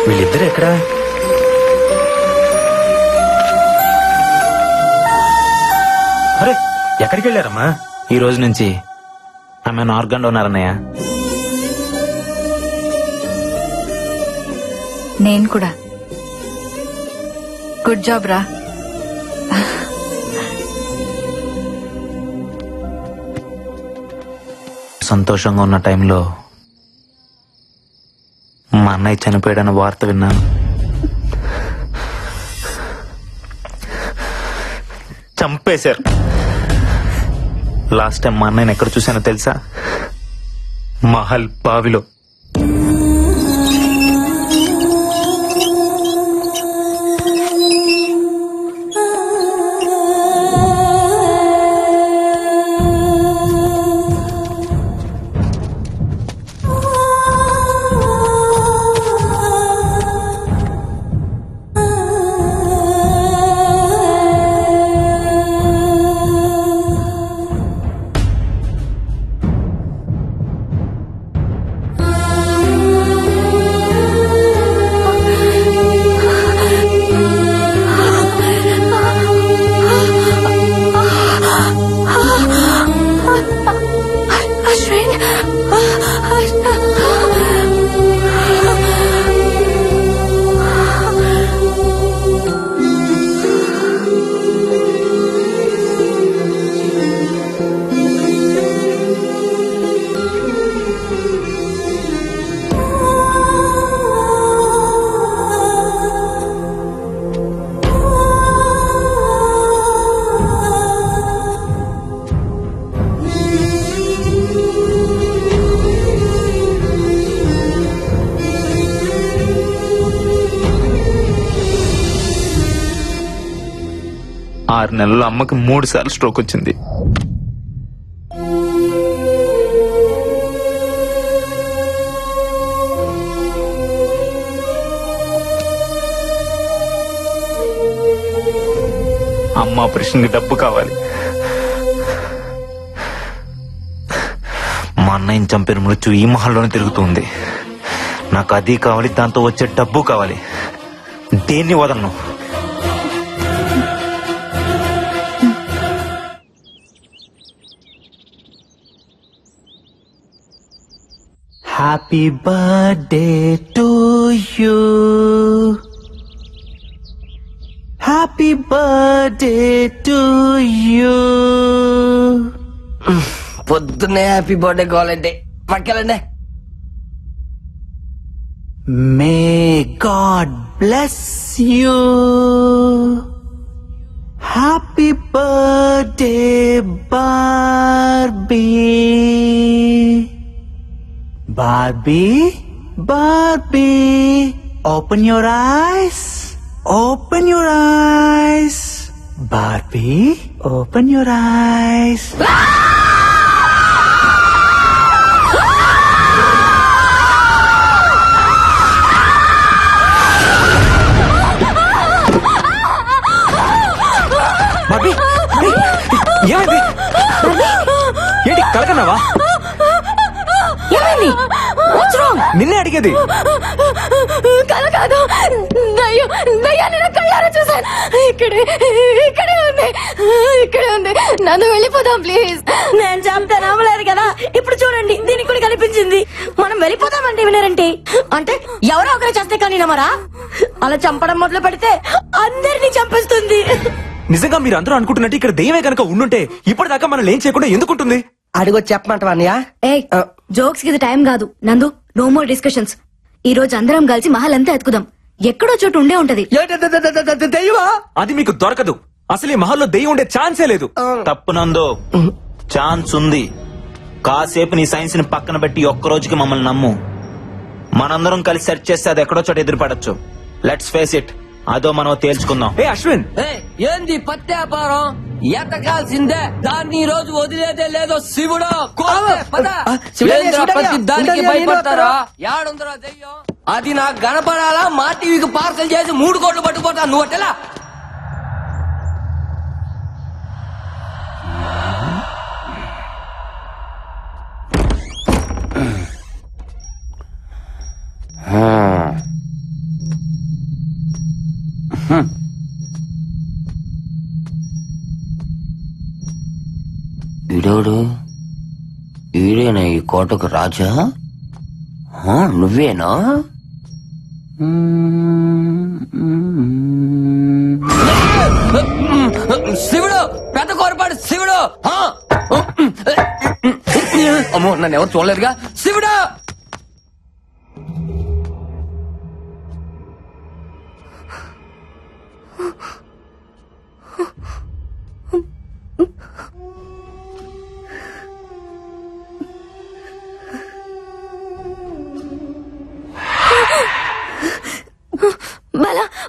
వీళ్ళిద్దరు ఎక్కడా? అరే, ఎక్కడికి వెళ్ళారమ్మా?
ఈ రోజు నుంచి ఆమె ఆర్గాన్ డోనర్ అన్నయ్య.
నేను కూడా. గుడ్ జాబ్ రా.
సంతోషంగా ఉన్న టైంలో మా అన్నయ్య చనిపోయాడన్న వార్త విన్నాను. చంపేశారు. లాస్ట్ టైం మా అన్నయ్యని ఎక్కడ చూశానో తెలుసా? మహల్ బావిలో.
6 నెలల్లో అమ్మకి 3 సార్లు స్ట్రోక్ వచ్చింది. అమ్మ ఆపరేషన్ కి డబ్బు కావాలి. మా అన్నయ్యని చంపిన మృత్యు ఈ మహల్లోనే తిరుగుతుంది. నాకు అది కావాలి, దాంతో వచ్చే డబ్బు కావాలి. దేన్ని వదలను.
Happy birthday to you, happy birthday to you.
పొద్దున్నే హ్యాపీ బర్త్డే కావాలంటే పక్కెళ్ళండి.
May God bless you. Happy birthday, Barbie. Barbie, Barbie, open your eyes. Open your eyes. Barbie, open your eyes.
ఏమైంది? ఏంటి కలకన్నావా?
ఏమైంది?
నిన్నే అడిగేది.
కల కాదు, దయ్యం. దయ్యాన్ని నా కళ్ళారా చూసాను. ఇక్కడే ఉంది. నన్ను వెళ్ళిపోదాం ప్లీజ్. నేను చెప్తే నమ్మలేదు కదా, ఇప్పుడు చూడండి దీనికి కూడా కనిపించింది. మనం వెళ్ళిపోదామంటే వినరంటే, అంటే ఎవరో ఒకరు చేస్తే కానీ నమ్మరా? అలా చంపడం మొదలు పెడితే అందరినీ చంపేస్తుంది.
నిజంగా మీరు అందరూ అనుకుంటున్నట్టు ఇక్కడ దెయ్యమే కనుక ఉండుంటే ఇప్పటిదాకా మనం ఏం చేయకుండా ఎందుకుంటుంది?
అడిగొచ్చి చెప్పమంటావా అన్నయ్య?
జోక్స్ కి ఇది టైం కాదు. నందు, నో మోర్ డిస్కషన్స్. ఈ రోజు అందరం కలిసి మహల్ అంతా ఎత్తుకుదాం. ఎక్కడో చోటు ఉండే ఉంటది.
అది మీకు దొరకదు. అసలు ఈ మహల్లో దెయ్యం ఉండే ఛాన్సే లేదు.
తప్పునందో ఛాన్స్ ఉంది. కాసేపు నీ సైన్స్ ని పక్కన పెట్టి ఒక్క రోజుకి మమ్మల్ని నమ్ము. మనందరం కలిసి సెర్చ్ చేస్తే అది ఎక్కడో చోట ఎదురుపడచ్చు. Let's face it. అదో మనం తేల్చుకుందాం.
ఏ అశ్విన్,
ఏంది పత్యాపారం? ఎతకాల్సిందే, దాన్ని రోజు వదిలేదే లేదో. శివుడు దానికి భయపడతారా? యాడుందరా దెయ్యం? అది నాకు కనపడాలా? మా టీవీకి పార్సల్ చేసి 3 కోట్లు పట్టుకుపోతా. నువ్వు అట్టెలా? ఈడోడు ఈడేనా ఈ కోటకు రాజా? నువ్వేనా? శివుడు, పెద్ద కోరపాడు శివుడు. అమ్మో, నన్ను ఎవరు చూడలేదుగా. శివుడు!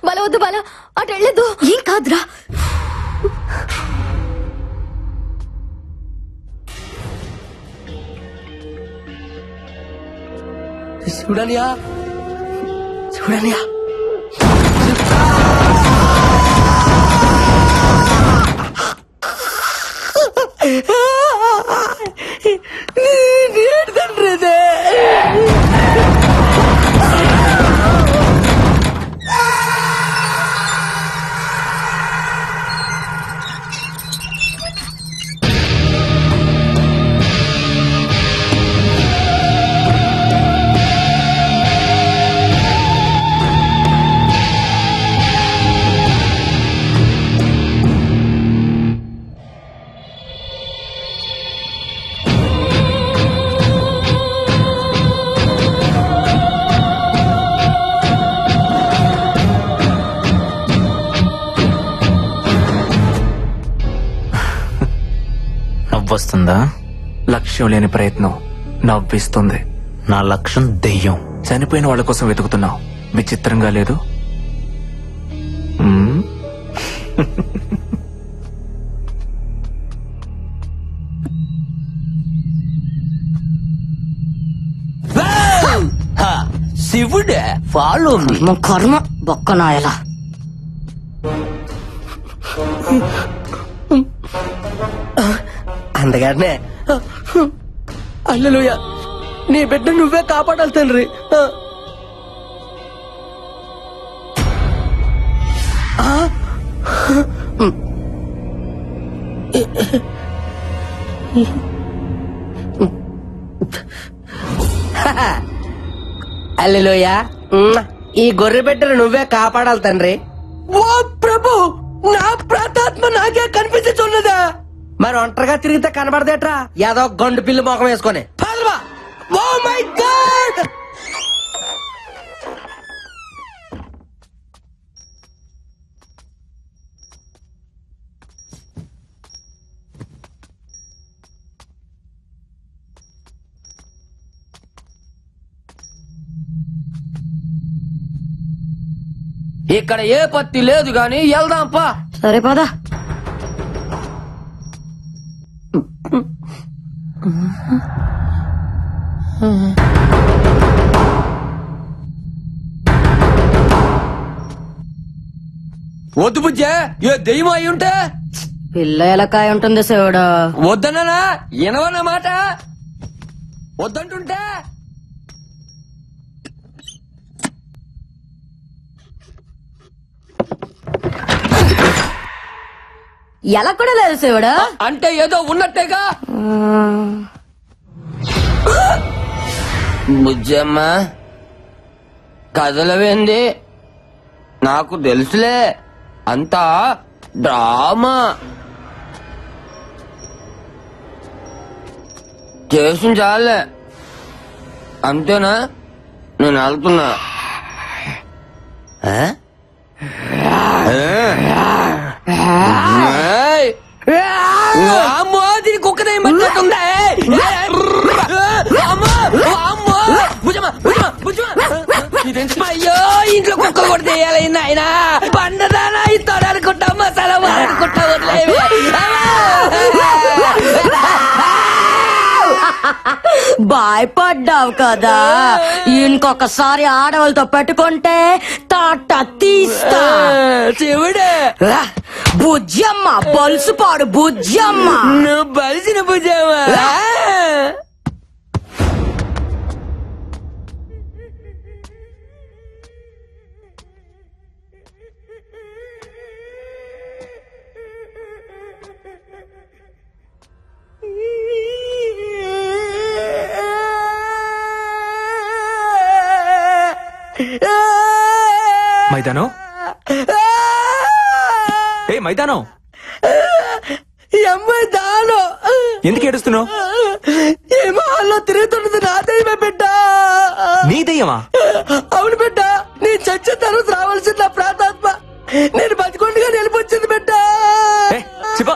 బల వద్దు, బల అటు వెళ్ళదు. ఏం కాదురా.
చూడనియా, చూడనియా.
వస్తుందా? లక్ష్యం లేని ప్రయత్నం నవ్విస్తుంది.
నా లక్ష్యం దెయ్యం.
చనిపోయిన వాళ్ళ కోసం వెతుకుతున్నావు. విచిత్రంగా లేదు?
శివుడే ఫాలో
కర్మ బొక్కనాయలా.
అందుకనే అల్లెలుయా నీ బిడ్డ నువ్వే కాపాడాలి తండ్రి. అల్లెలుయా ఈ గొర్రె బిడ్డను నువ్వే కాపాడాలి తండ్రి. ఓ ప్రభు, నా ప్రాతాత్మ నాకే కనిపించున్నదా? మరి ఒంటరిగా తిరిగితే కనబడదేట్రా ఏదో గండు పిల్లి మొఖం వేసుకొని. Oh my god!
ఇక్కడ ఏ పత్తి లేదు గాని వెళ్దాంపా.
సరే పదా.
వద్దు బుజ్జే, ఏ దెయ్యం అయి ఉంటే.
పిల్ల ఎలకాయ ఉంటుంది శివుడు.
వద్దన్నా వినవన్న మాట. వద్దంటుంటే
ఎలా కూడా లేదు శివుడు.
అంటే ఏదో ఉన్నట్టేగా. బుజ్జమ్మ కదలవేంది? నాకు తెలుసులే, అంతా డ్రామా చేసిన చాలే. అంతేనా? నేను వెళ్తున్నా. అమ్మో, దీని కుక్కదే మట్టుందా? అయ్యో, ఇంట్లో కుక్క కూడా చేయాలి నాయన. పండదానా ఇస్తాడు అనుకుంటా, మసాలా అనుకుంటా. వదిలేవి
భయపడ్డావు కదా, ఇంకొకసారి ఆడవాళ్ళతో పెట్టుకుంటే తాట తీస్తా.
శివుడే
బుజ్జమ్మ, బలుసుపాడు బుజ్జమ్మ.
నువ్వు బలిసిన బుజ్జమ్మ.
మైదానం, ఏ మైదానం,
అమ్మాయి దాను
ఎందుకు ఏడుస్తున్నావు?
ఏమో హాల్లో తిరుగుతున్నది నా దయ్యమే బిడ్డ.
నీ దయ్యమా?
అవును బిడ్డ, నీ చచ్చిన తర్వాత రావాల్సింది నా ప్రాతాత్మ. నేను బతికొండగా నిలిపొచ్చింది బిడ్డ.
చెప్ప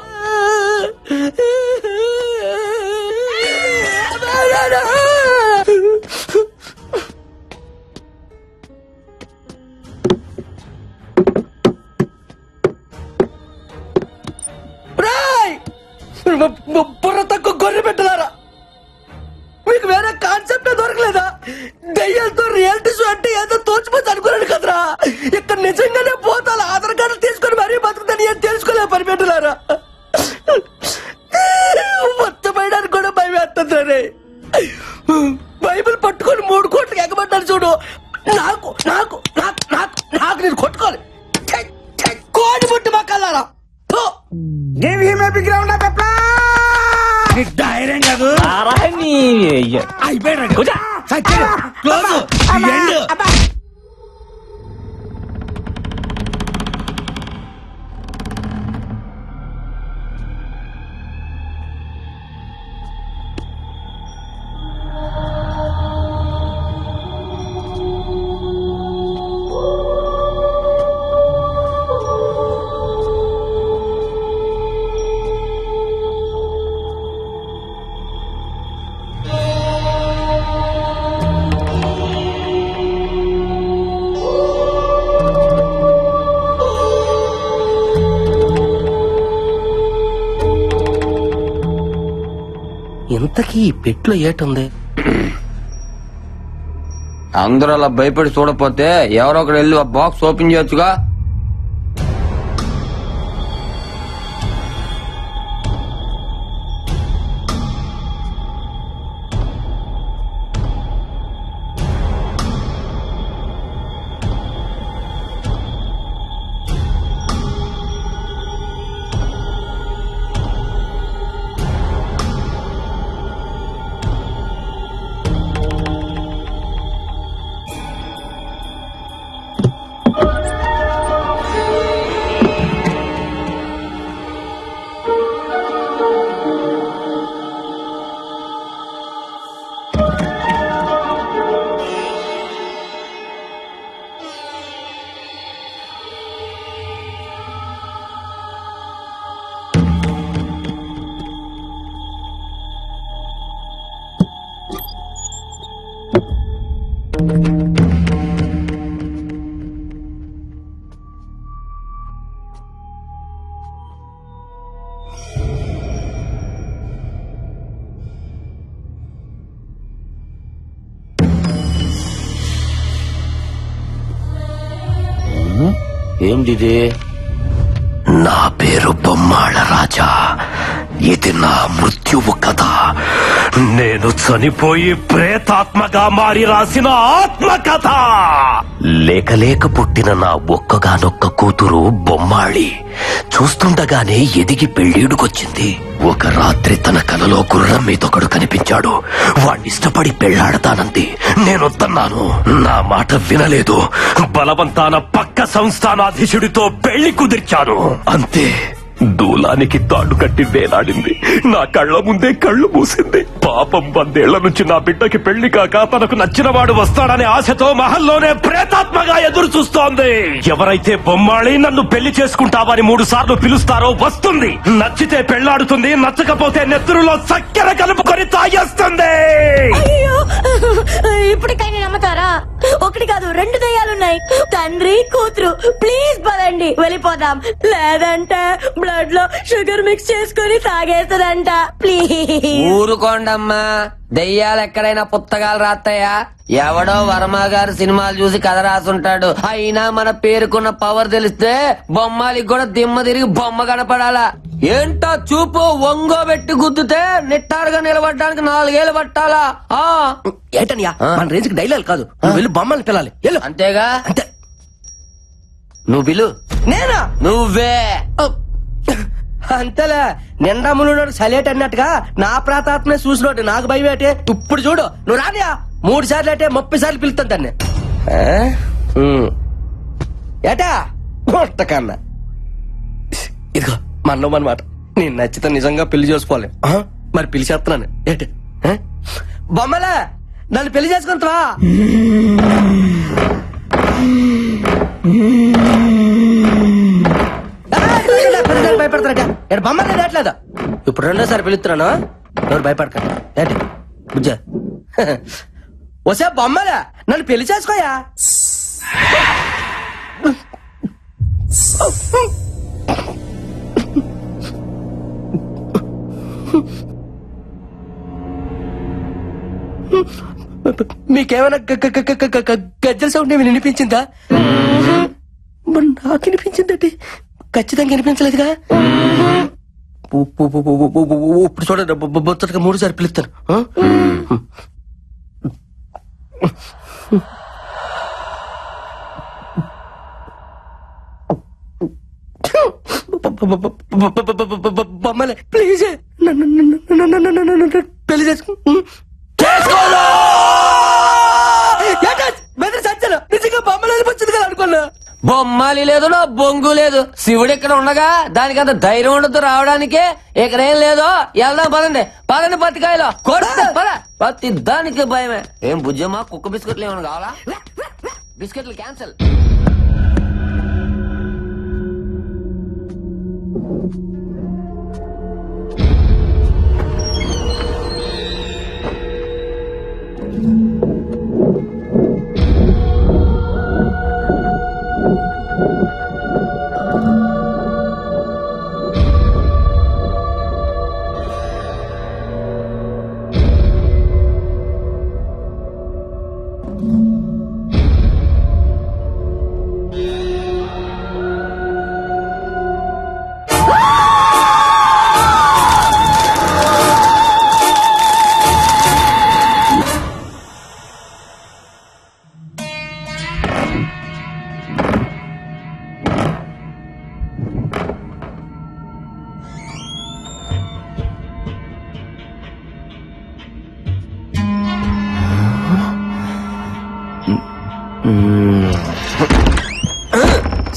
బుర్ర తక్కువ గొర్రె పెట్టలారా, మీకు వేరే కాన్సెప్ట్ దొరకలేదా? దయ్యాలతో రియాలిటీ షో అంటే ఏదో తోచిపోతే అనుకున్నాను కదరా. ఇక్కడ నిజంగానే పోతాను ఆధార్ కార్డు తీసుకుని మరీ బతుకుతాను ఏం తెలుసుకోలే పరిపెట్టలారా. మొత్తమైనానికి కూడా భయం వేస్తుంది. బైబిల్ పట్టుకొని 3 కోట్లకి ఎగబడ్డాను చూడు. నాకు నాకు నాకు నాకు నాకు నేను కొట్టుకోవాలి. కోడి పుట్టి మక్కలారా.
ధైర్యం కాదు అయిపోయాడు.
ఇంతకీ ఈ పెట్లో ఏటుంది?
అందరూ అలా భయపడి చూడపోతే ఎవరో ఒకరు వెళ్ళి ఆ బాక్స్ ఓపెన్ చేయొచ్చుగా. ఏంటిది?
నా పేరు బొమ్మాళ రాజా. ఇది నా మృత్యువు కథ. నేను చనిపోయి ప్రేతాత్మగా మారి రాసిన ఆత్మకథ. లేక పుట్టిన నా ఒక్కగానొక్క కూతురు బొమ్మాళి చూస్తుండగానే ఎదిగి పెళ్ళీడుకొచ్చింది. ఒక రాత్రి తన కలలో గుర్రం మీదొకడు కనిపించాడు. వాణ్ణిష్టపడి పెళ్లాడతానంది. నేనొద్దన్నాను. నా మాట వినలేదు. బలవంతాన పక్క సంస్థానాధీశుడితో పెళ్లి కుదిర్చాను. అంతే, దూలానికి తాడు కట్టి వేలాడింది. నా కళ్ల ముందే కళ్ళు మూసింది. పాపం 100 ఏళ్ల నుంచి నా బిడ్డకి పెళ్లి కాక తనకు నచ్చిన వాడు వస్తాడనే ఆశతో మహల్లోనే ప్రేతాత్మగా ఎదురు చూస్తోంది. ఎవరైతే బొమ్మాళి నన్ను పెళ్లి చేసుకుంటావని 3 సార్లు పిలుస్తారో వస్తుంది. నచ్చితే పెళ్లాడుతుంది, నచ్చకపోతే నెత్తురులో చక్కెర కలుపుకొని తాగేస్తుంది.
ఇప్పటికైనా నమ్ముతారా? 1 కాదు 2 దయ్యాలున్నాయి. తండ్రి కూతురు. ప్లీజ్ పదండి వెళ్ళిపోదాం. లేదంటే బ్లడ్ లో షుగర్ మిక్స్ చేసుకుని తాగేస్తుందంట. ప్లీజ్
ఊరుకోండమ్మా. దెయ్యాలు ఎక్కడైనా పుస్తకాలు రాస్తాయా? ఎవడో వర్మ గారు సినిమాలు చూసి కథ రాసుంటాడు. అయినా మన పేరుకున్న పవర్ తెలిస్తే బొమ్మలకి కూడా దిమ్మ తిరిగి బొమ్మ కనపడాలా? ఏంటో చూపు ఒంగోబెట్టి గుద్దుతే నిట్టారుగా నిలబడడానికి 4 ఏళ్ళు పట్టాలా?
ఏంటనియా మన రేంజ్ కి డైలాగ్ కాదు. వెళ్ళి బొమ్మల్ని పిల్లాలి.
అంతేగా? అంతే. నువ్వు పిలు.
నేనా?
నువ్వే.
అంతేలే. నిండా మునుడు సలేట్ అన్నట్టుగా నా ప్రాతాత్మే చూసినోటి నాకు భయం ఏంటి? ఇప్పుడు చూడు, నువ్వు రానియా 3 సార్లు అంటే 30 సార్లు పిలుస్తాను దాన్ని. ఏటా కన్నా ఇదిగో మనమాట. నేను నచ్చితే నిజంగా పెళ్లి చేసుకోవాలి. మరి పెళ్లి చేస్తున్నాను ఏంటి? బొమ్మలే నన్ను పెళ్లి చేసుకుంటావా? భయపడతారట. బొమ్మలే రావట్లేదు. ఇప్పుడు 2సారి పిలుస్తున్నాను. ఎవరు భయపడకండి. ఏంటి బుజ్జ? వసే బొమ్మలే నన్ను పెళ్లి చేసుకోయా? మీకేమైనా గజ్జల సౌండ్ ఏమి వినిపించిందా? మరి నాకు వినిపించిందండి. ఖచ్చితంగా వినిపించలేదుగా. ఇప్పుడు చూడండి, బొచ్చటగా 3 సార్లు పిలుస్తాను. బొమ్మలే ప్లీజ్ పెళ్లి చేసుకో. నిజంగా బొమ్మలు వచ్చింది కదా అనుకున్నా.
బొమ్మాలి లేదు, నా బొంగు లేదు. శివుడు ఇక్కడ ఉండగా దానికి అంత ధైర్యం ఉండదు రావడానికే. ఇక్కడేం లేదో వెళ్దాం పదండి. పదండి పత్తికాయలో పద. ప్రతి దానికి భయమే. ఏం బుజ్జమ్మా, కుక్క బిస్కెట్లు ఏమైనా కావాలా? బిస్కెట్లు క్యాన్సల్.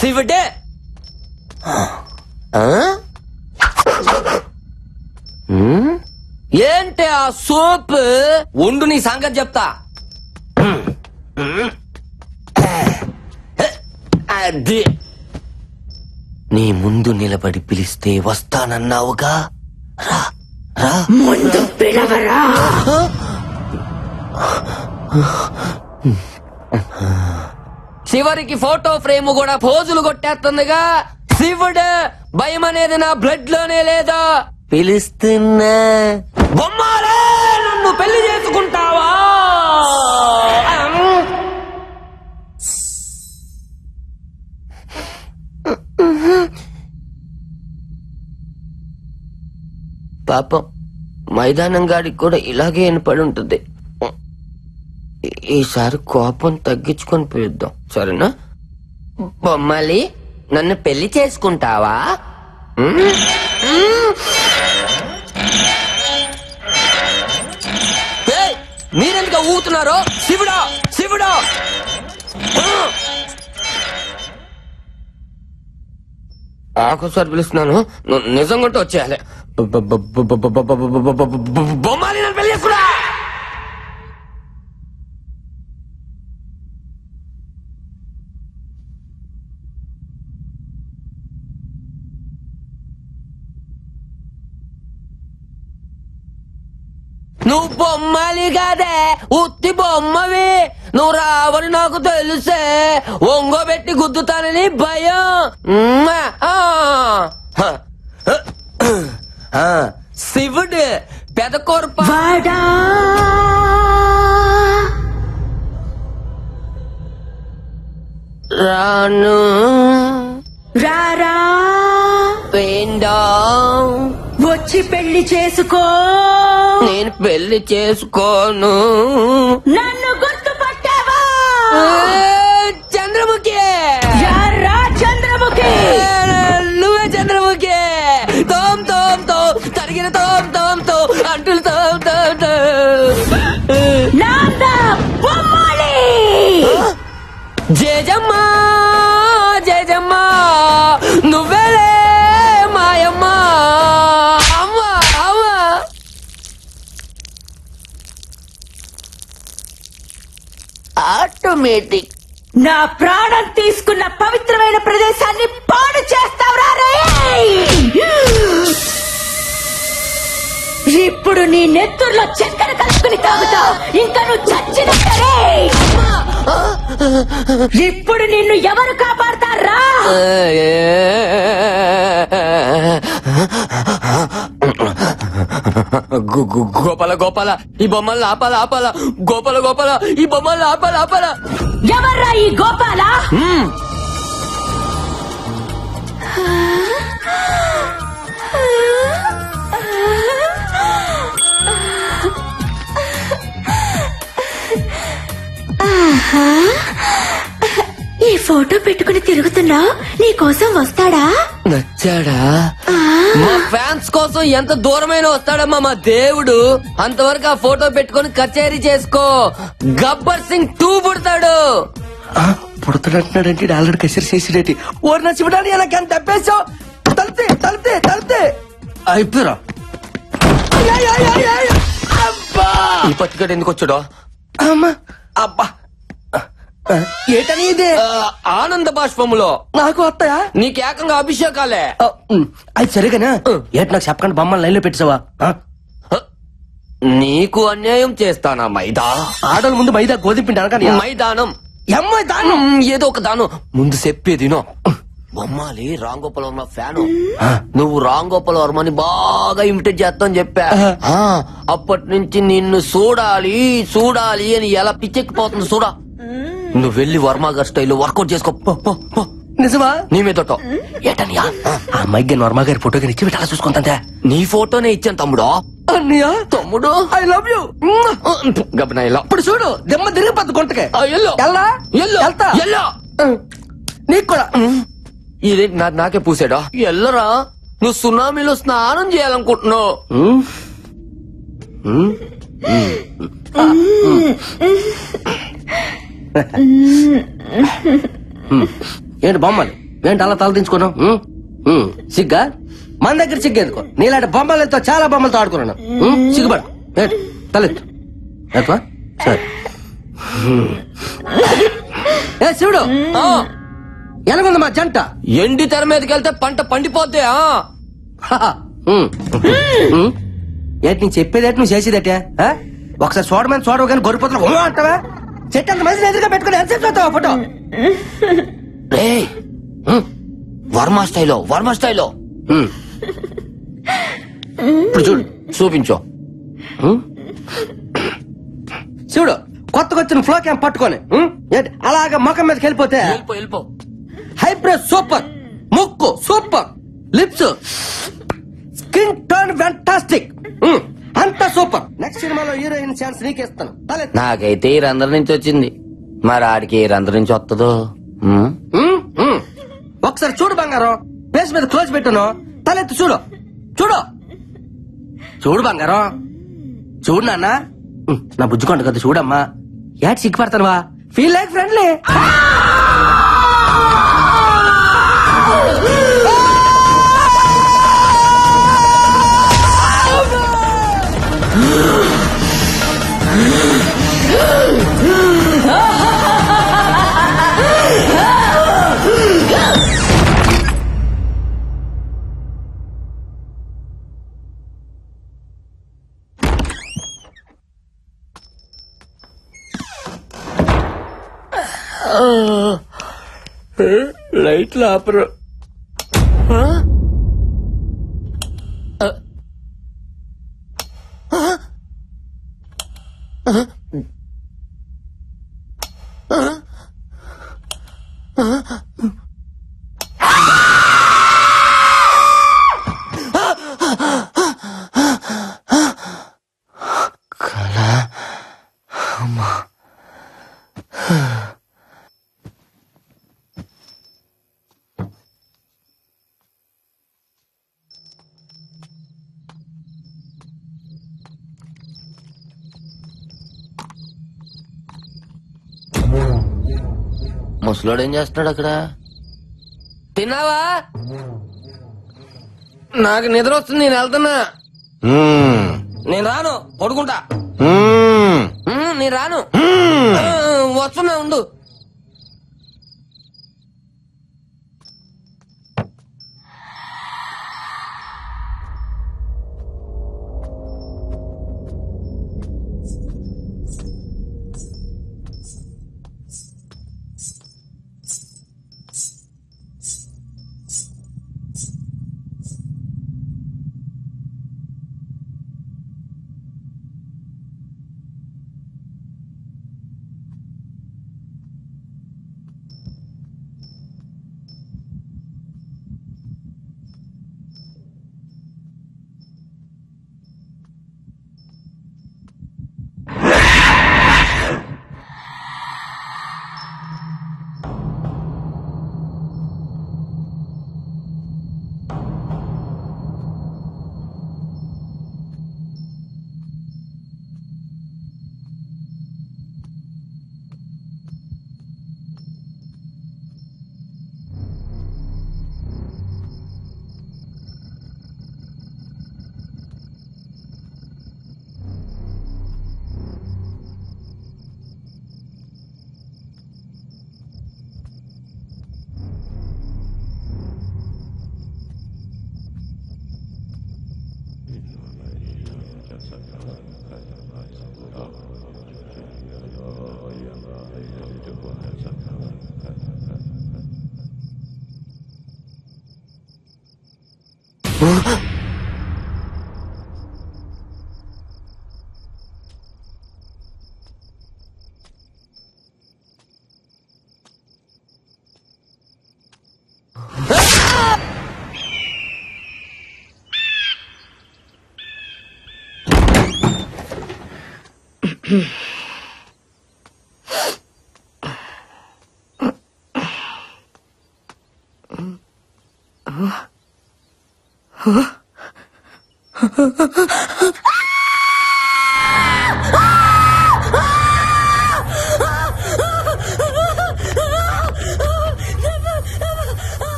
శివుడే ఏంటి ఆ సోప్ ఉండు నీ సంగతి చెప్తా. అది నీ ముందు నిలబడి పిలిస్తే వస్తానన్నావుగా, రా రా.
ముందు పిలవరా.
చివరికి ఫోటో ఫ్రేమ్ కూడా పోజులు కొట్టేస్తుందిగా. శివుడు భయం అనేది నా బ్లడ్ లోనే లేదా. పిలుస్తున్నా బొమ్మాలే, నన్ను పెళ్లి చేసుకుంటావా? పాపం మైదానం గాడికి కూడా ఇలాగే వినపడి ఉంటుంది. ఈసారి కోపం తగ్గించుకొని పిలుద్దాం, సరేనా? బొమ్మాలి, నన్ను పెళ్లి చేసుకుంటావా? మీరెందుకు ఊగుతున్నారో? శివుడా శివుడా, ఆకోసారి పిలుస్తున్నాను, నిజంగా వచ్చేయాలి. బొమ్మాలి, నన్ను పెళ్లి చేసుకున్నా. నువ్వు బొమ్మలి కాదే, ఉత్తి బొమ్మవి. నువ్వు రావని నాకు తెలుసే, ఒంగోబెట్టి గుద్దుతానని భయం. శివుడు పెదకొరప రాను
రారా,
వేండా
వచ్చి పెళ్లి చేసుకో.
నేను పెళ్లి చేసుకోను.
నన్ను గుర్తుపట్టావా?
చంద్రముఖి,
యారా చంద్రముఖి,
నువ్వే చంద్రముఖి. తోమ్ తోమ్ తో తరిగిన తోమ్ తోమ్ తో అంటులు తోమ్ తోమ్ తో.
నాన్న బొమ్మాలి.
జయజమ్మ జయజమ్మ, నువ్వేలే మాయమ్మ. అమ్మా అమ్మా, ఆటోమేటిక్.
నా ప్రాణం తీసుకున్న పవిత్రమైన ప్రదేశాన్ని పాడు చేస్తావురా రే. ఇప్పుడు నీ నెత్తుర్లో చక్కెర కలుపుకుని తాగుతావు. ఇంకా నువ్వు చచ్చినట్టే. ఇప్పుడు నిన్ను ఎవరు కాపాడతారా?
గోపాల గోపాల, ఈ బొమ్మలు ఆపాల ఆపాల. గోపాల గోపాల, ఈ బొమ్మలు ఆపాల ఆపాల.
ఎవర్రా ఈ గోపాల? ఈ ఫోటో పెట్టుకుని తిరుగుతున్నా, నీ కోసం వస్తాడా?
నచ్చాడా? మా ఫ్యాన్స్ కోసం ఎంత దూరమైన వస్తాడమ్మా మా దేవుడు. అంతవరకు ఆ ఫోటో పెట్టుకుని కచేరీ చేసుకో. గబ్బర్ సింగ్ 2 పుడతాడు.
పుడతాడంటున్నాడంటే ఆల్రెడీ కసిరి చేసిడేటి. ఓరి నా శివుడాని నాకు ఎంత తప్పేసావు. తలితే తలితే తలితే అయిపోయారా?
ఈ పత్తికడు ఎందుకు వచ్చాడో?
అమ్మా అబ్బా, ఏటని ఇది?
ఆనంద బాష్పములో
నాకు వస్తాయా?
నీకు ఏకంగా అభిషేకాలే.
అది సరిగానా? ఏట నాకు చెప్పకుండా బొమ్మలు లైన్లో పెట్టావా?
నీకు అన్యాయం చేస్తానా మైదా?
ఆడల ముందు మైదా గోధుమ పిండి అనగా
మైదానం ఏదో ఒక దానం ముందు చెప్పేదినో. బొమ్మాలి రాంగోపాల్ వర్మ ఫ్యాను. నువ్వు రాంగోపాల్ వర్మని బాగా ఇమిటేట్ చేస్తాను చెప్పా. అప్పటి నుంచి నిన్ను చూడాలి చూడాలి అని ఎలా పిచ్చెక్కిపోతుంది చూడా. నువ్వు వెళ్ళి వర్మ గారి స్టైల్లో వర్కౌట్ చేసుకో.
నిజమా?
నీ మీద ఏటనియా
ఆ అమ్మాయికి వర్మ గారి ఫోటో ఇచ్చి పెట్టాలా చూసుకుంటా.
నీ ఫోటోనే ఇచ్చాను తమ్ముడు.
అన్నయ్య
తమ్ముడు
ఐ లవ్ యూ.
గబనా ఇలా
ఇప్పుడు చూడు, దెమ్మ తిరిగిపోద్దు గుంటకే. నీకు కూడా
ఇది నాకే పూసాడా? ఎల్లరా, నువ్వు సునామీలో స్నానం చేయాలనుకుంటున్నావు.
ఏంటి బొమ్మలు ఏంటి అలా తల దించుకున్నావు? సిగ్గా మన దగ్గర సిగ్గేందుకో, నీలాంటి బొమ్మలతో చాలా బొమ్మలతో ఆడుకున్నాను. సిగ్గుపడు ఏంటి తలెత్తు ఎక్కువ సరే. ఏ శివుడు ఎలాగుంది మా జంట?
ఎండి తెర మీదకి వెళ్తే పంట పండిపోద్ది.
ఏంటి నేను చెప్పేది ఏంటి నువ్వు చేసేదటే? ఒకసారి చూడమని చూడవు కానీ గొర్రెపోతున్నా అంటావా? చెట్టు అంత మంది ఎదురుగా పెట్టుకుని ఎంత చేస్తావా ఫోటో?
వర్మ స్టైలో ఇప్పుడు చూడు, చూపించు.
శివుడు కొత్తగా వచ్చిన ఫ్లో క్యాంప్ పట్టుకొని ఏంటి అలాగా ముఖం మీదకి వెళ్ళిపోతే
వెళ్ళిపో.
హైబ్రిడ్ సూపర్, ముక్కు super, lips skin tone fantastic, అంతా సూపర్. నెక్స్ట్ సినిమాలో హీరోయిన్ ఛాన్స్ నీకేస్తాను.
నాకైతే ఈ రంధ్రం నుంచి వచ్చింది, మరి ఆడికి ఏ రంధ్రం నుంచి వస్తుందో.
ఒకసారి చూడు బంగారం, ఫేస్ మీద క్లోజ్ పెట్టాను, తలెత్తి చూడు చూడు చూడు బంగారం, చూడు నాన్న. నా బుజ్జుకొండ కదా చూడమ్మా. యాడ్ సిగ్గుపడతానువా? Feel like friendly.
లైట్లు ఆపరు. ముసలోడు ఏం చేస్తున్నాడు అక్కడ? తిన్నావా? నాకు నిద్ర వస్తుంది, నేను వెళ్తున్నా. నేను రాను, పడుకుంటా. నేను రాను, వస్తున్నా ఉండు.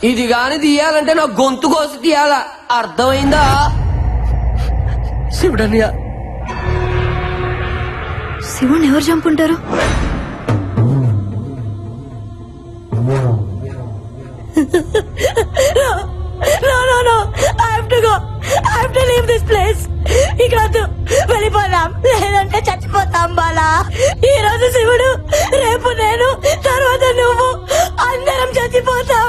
ఇది గాని తీయాలంటే నా గొంతు కోసి తీయాలా, అర్థమైందా? శివుడన్నయ్య.
శివుని ఎవరు చంపుంటారు?
No, I have to go. I have to leave this place. ఇక్కడ వద్దు, వెళ్ళిపోదాం, లేదంటే చచ్చిపోతాం బాలా. ఈ రోజు శివుడు, రేపు నేను, తర్వాత నువ్వు, అందరం చచ్చిపోతాం.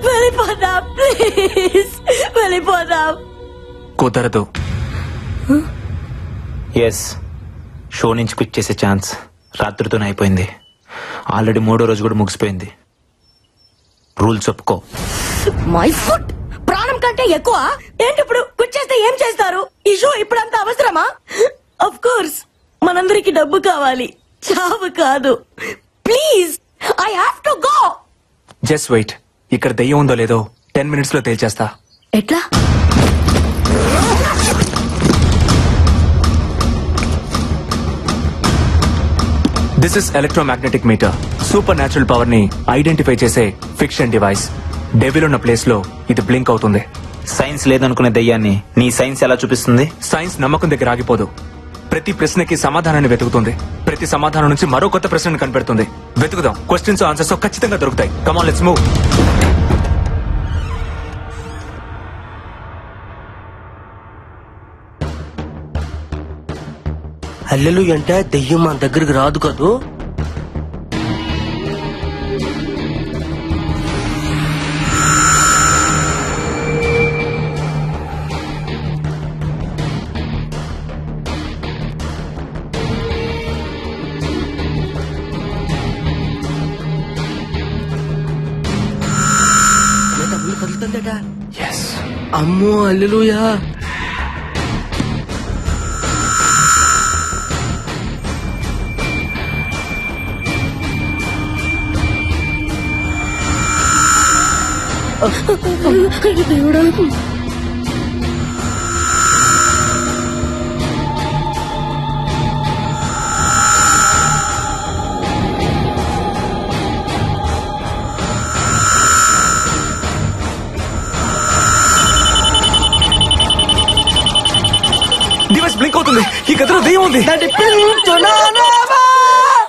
వెళ్ళిపోదాం ప్లీజ్, వెళ్ళిపోదాం.
కుదరదు.
ఎస్, షో నుంచి క్విట్ చేసే ఛాన్స్ రాత్రితోనే అయిపోయింది. ఆల్రెడీ 3వ రోజు కూడా ముగిసిపోయింది. రూల్స్ ఒప్పుకో.
మై ఫుట్ ప్రాణం కంటే ఎక్కువ ఏంటి? ఇప్పుడు క్విట్ చేస్తే ఏం చేస్తారు? ఈ షో ఇప్పుడంత అవసరమా? ఆఫ్ కోర్స్ మనందరికి డబ్బు కావాలి, చావు కాదు. Please, I have to go.
Just wait. ఇక్కడ దెయ్యం ఉందో లేదో 10 minutes లో తేల్చేస్తా.
ఎట్లా?
This is electromagnetic meter. Supernatural power ని ఐడెంటిఫై చేసే ఫిక్షన్ డివైస్. డెవిల్ ఉన్న ప్లేస్ లో ఇది బ్లింక్ అవుతుంది.
సైన్స్ లేదనుకునే దయ్యాన్ని నీ సైన్స్ ఎలా చూపిస్తుంది?
సైన్స్ నమ్మకం దగ్గర ఆగిపోదు. ప్రతి ప్రశ్నకి సమాధానాన్ని వెతుకుతుంది. ప్రతి సమాధానం నుంచి మరో కొత్త ప్రశ్నను కనిపెడుతుంది. వెతుకుదాం. క్వశ్చన్స్ ఆన్సర్స్ ఖచ్చితంగా దొరుకుతాయి. Come on, let's move.
హల్లెలు అంటే దెయ్యం మన దగ్గరికి రాదు కదూ. అమ్మో హల్లెలూయా.
దేవుడా,
డివైస్ బ్లింక్ అవుతుంది. ఈ గదిలో దెయ్యం ఉంది.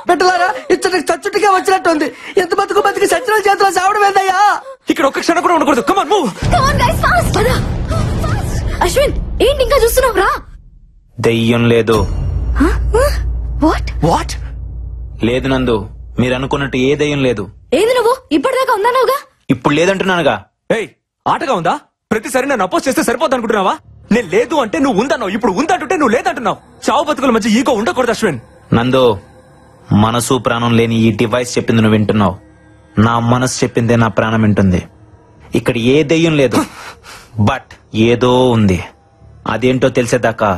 పెట్టలారా ఇచ్చటికి చచ్చుటిగా వచ్చినట్టుంది. ఎంత బతుకు బతికి సచ్చిన చేతిలో చావడం ఏందయ్యా?
ఇక్కడ ఒక్క క్షణం కూడా ఉండకూడదు. Come on, move.
Come on guys, fast పద. అశ్విన్, ఏంటి ఇంకా చూస్తున్నావు? రా.
దెయ్యం లేదు.
What
what?
లేదు నందు, మీరు అనుకున్నట్టు ఏ దెయ్యం లేదు.
ఏంది నువ్వు ఇప్పటిదాకా ఉందన్నావుగా?
ఇప్పుడు లేదంటున్నానుగా.
ఏయ్, ఆటగా ఉందా? ప్రతిసారి నన్ను అపోజ్ చేస్తే సరిపోద్ది అనుకుంటున్నావా? నేను లేదు అంటే నువ్వు ఉందన్నావు, ఇప్పుడు ఉందంటుంటే నువ్వు లేదంటున్నావు. చావు బతుకుల మధ్య ఈగో ఉండకూడదు అశ్విన్.
నందు, మనసు ప్రాణం లేని ఈ డివైస్ చెప్పింది నువ్వు వింటున్నావు. నా మనసు చెప్పిందే నా ప్రాణం వింటుంది. ఇక్కడ ఏ దెయ్యం లేదు, బట్ ఏదో ఉంది. అదేంటో తెలిసేదాకా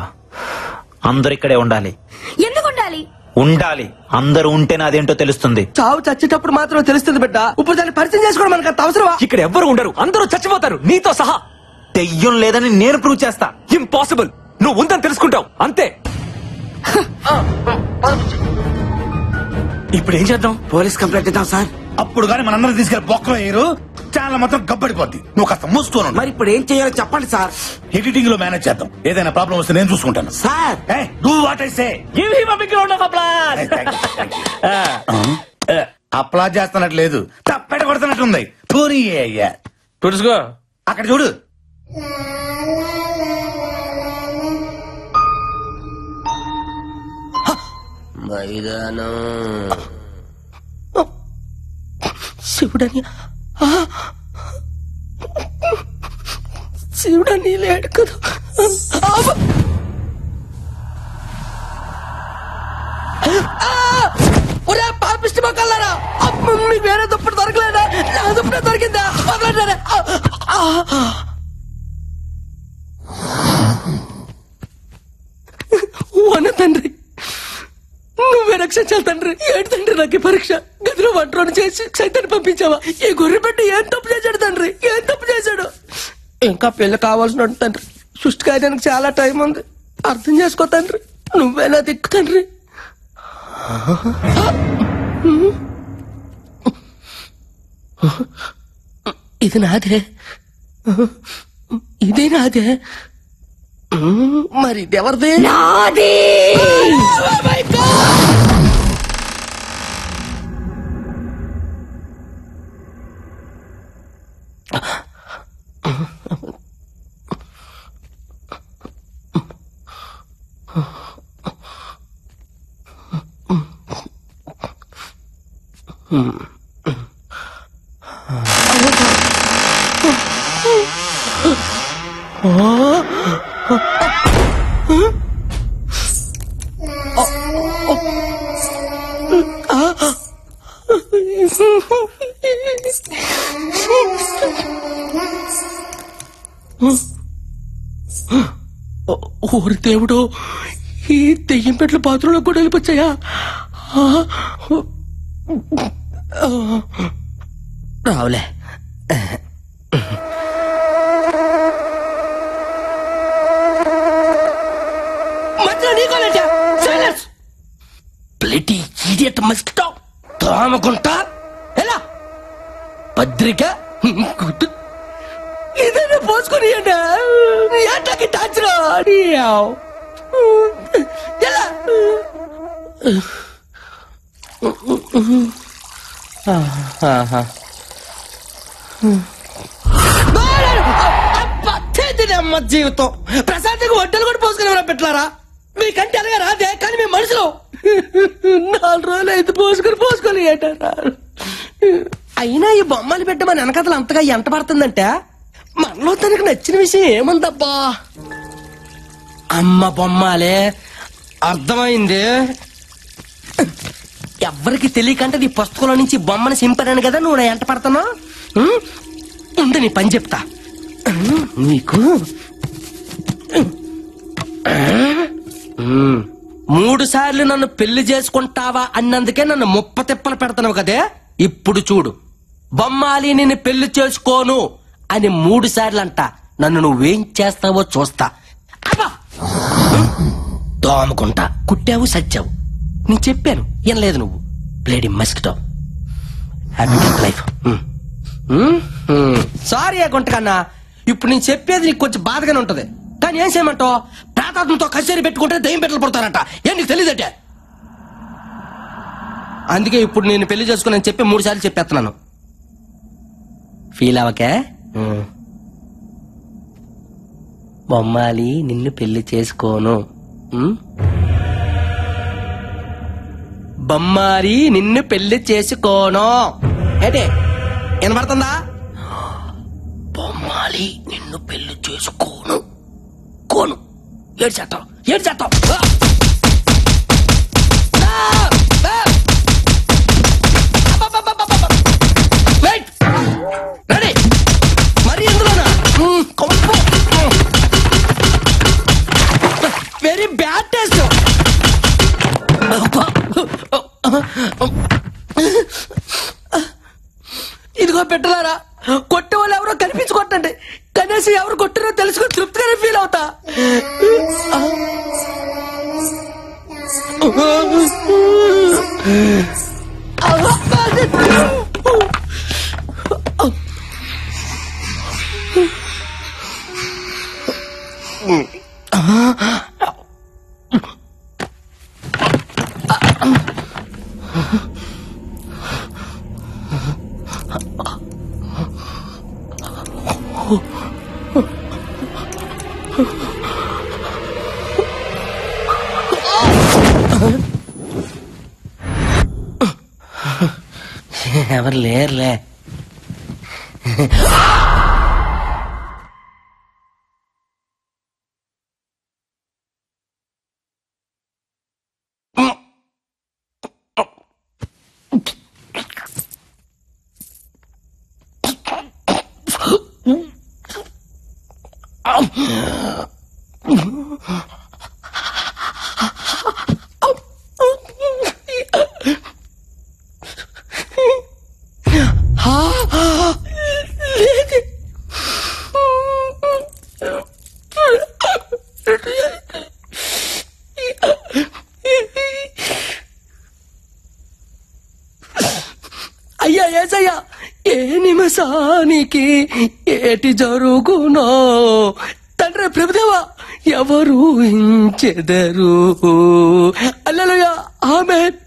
అందరు ఇక్కడే ఉండాలి.
ఎందుకు ఉండాలి?
ఉండాలి. అందరూ ఉంటేనే అదేంటో తెలుస్తుంది.
చావు చచ్చేటప్పుడు మాత్రం తెలుస్తుంది బిడ్డ. ఇప్పుడు దాన్ని పరిచయం చేసుకోవడం మనకు అంత అవసరమా?
ఇక్కడ ఎవ్వరు ఉండరు, అందరూ చచ్చిపోతారు, నీతో సహా.
దెయ్యం లేదని నేను ప్రూవ్ చేస్తా.
ఇంపాసిబుల్. నువ్వు ఉందని తెలుసుకుంటావు అంతే. ఇప్పుడు ఏం చేద్దాం?
పోలీస్ కంప్లైంట్ ఇద్దాం సార్.
అప్పుడు గానీ మనందరం తీసుకెళ్లి బొక్కలో వేయరు, ఛానల్ మొత్తం గబ్బడిపోద్ది. నువ్వు కాస్త మూసుకోను.
మరి ఇప్పుడు ఏం చేయాలో చెప్పండి సార్.
ఎడిటింగ్ లో మేనేజ్ చేద్దాం. ఏదైనా ప్రాబ్లం వస్తే నేను చూసుకుంటాను.
Sir
do what I say.
Give him a big round of applause.
Applause చేస్తున్నట్టు లేదు, తప్పెట కొడుతున్నట్టుంది. పూరి అయ్యా
తుడుచుకో.
అక్కడ చూడు.
మైదానం శివుడని శివుడని లేడు కదా. పాపిష్టి మొక్కలారా, మీకు వేరే దుప్పటి దొరకలేదా? నా దుప్పటి దొరికిందా? వదలండి. వన తండ్రి, నువ్వే రక్షించాలి తండ్రి. ఏంటి తండ్రి నాకు ఈ పరీక్ష? గదిలో వంటను చేసి సైతాన్ని పంపించావా? ఈ గొర్రె పెట్టి ఏం తప్పు చేశాడు తండ్రి? ఏం తప్పు చేశాడు? ఇంకా పెళ్లి కావాల్సిన తండ్రి. సృష్టి కాయడానికి చాలా టైం ఉంది. అర్థం చేసుకో తండ్రి. నువ్వేనా దిక్కు తండ్రి. ఇది నాదే, ఇదే నాదే, మరి ఇది ఎవరిదే?
నాది.
ఓరి దేవుడు, ఈ దెయ్యం పెట్ల బాత్రూంలో కూడా వెళ్ళిపోచ్చాయా? రావులే. ప్లేటీ ఇడియట్ మస్కిటో తామకుంటా ఎలా పత్రిక ఏదైనా పోసుకొని ఏంటకి టాచరా ఎలా అమ్మ జీవితం ప్రశాంతంగా వంటలు కూడా పోసుకుని పెట్టారా? మీకంటే అలాగే రాదే, కానీ మేము మనుషులు 4 రోజులు అయితే పోసుకొని అంటారా? అయినా ఈ బొమ్మలు పెట్టమని వెనకథలు అంతగా ఎంట పడుతుందంటే మనలో తనకు నచ్చిన విషయం ఏముందబ్బా? అమ్మ బొమ్మాలే, అర్థమైంది. ఎవ్వరికి తెలియకంటే నీ పుస్తకంలో నుంచి బొమ్మను సింపాను కదా నువ్వు ఎంట పడుతున్నావు. ఉండి నీ పని చెప్తా. నీకు 3 సార్లు నన్ను పెళ్లి చేసుకుంటావా అన్నందుకే నన్ను 30 తిప్పలు పెడతావు కదే. ఇప్పుడు చూడు, బొమ్మాలి నిన్ను పెళ్లి చేసుకోను అని 3 సార్లు అంట. నన్ను నువ్వేం చేస్తావో చూస్తా. అబ్బా దోమకుంటా, కుట్టావు సచ్చావు. నేను చెప్పాను వినలేదు నువ్వు. ప్లేడి మస్కిటో. Happy life. సారీ గుంటకన్నా, ఇప్పుడు నేను చెప్పేది నీకు కొంచెం బాధగానే ఉంటది, కానీ ఏం చేయమంటావు? ప్రాతాత్మతో కచేరీ పెట్టుకుంటే దయ్యం పెట్టలు పడతారట. ఏం నీకు తెలియదటే? అందుకే ఇప్పుడు నేను పెళ్లి చేసుకుని చెప్పి 3 సార్లు చెప్పేస్తున్నాను. ఫీల్ అవకే. బొమ్మాలి నిన్ను పెళ్లి చేసుకోను. బొమ్మాలి నిన్ను పెళ్లి చేసుకోను. ఏంటే వినబడుతుందా? బొమ్మాలి నిన్ను పెళ్లి చేసుకోను. కోను ఏడు చేస్తావు. రెడీ మరి ఎందులోనా? Very bad taste. ఇదిగో పెట్టలారా, కొట్టే వాళ్ళు ఎవరో కనిపించుకోండి. కనీసం ఎవరు కొట్టారో తెలుసుకొని తృప్తిగానే ఫీల్ అవుతా. ఎవరు లేరులే. అయ్యా ఏసయ్యా, ఏ నిమిషం వంశానికి ఏటి జరుగునో తండ్రి ప్రభుదేవా ఎవరు హించెదరు. హల్లెలూయా, ఆమేన్.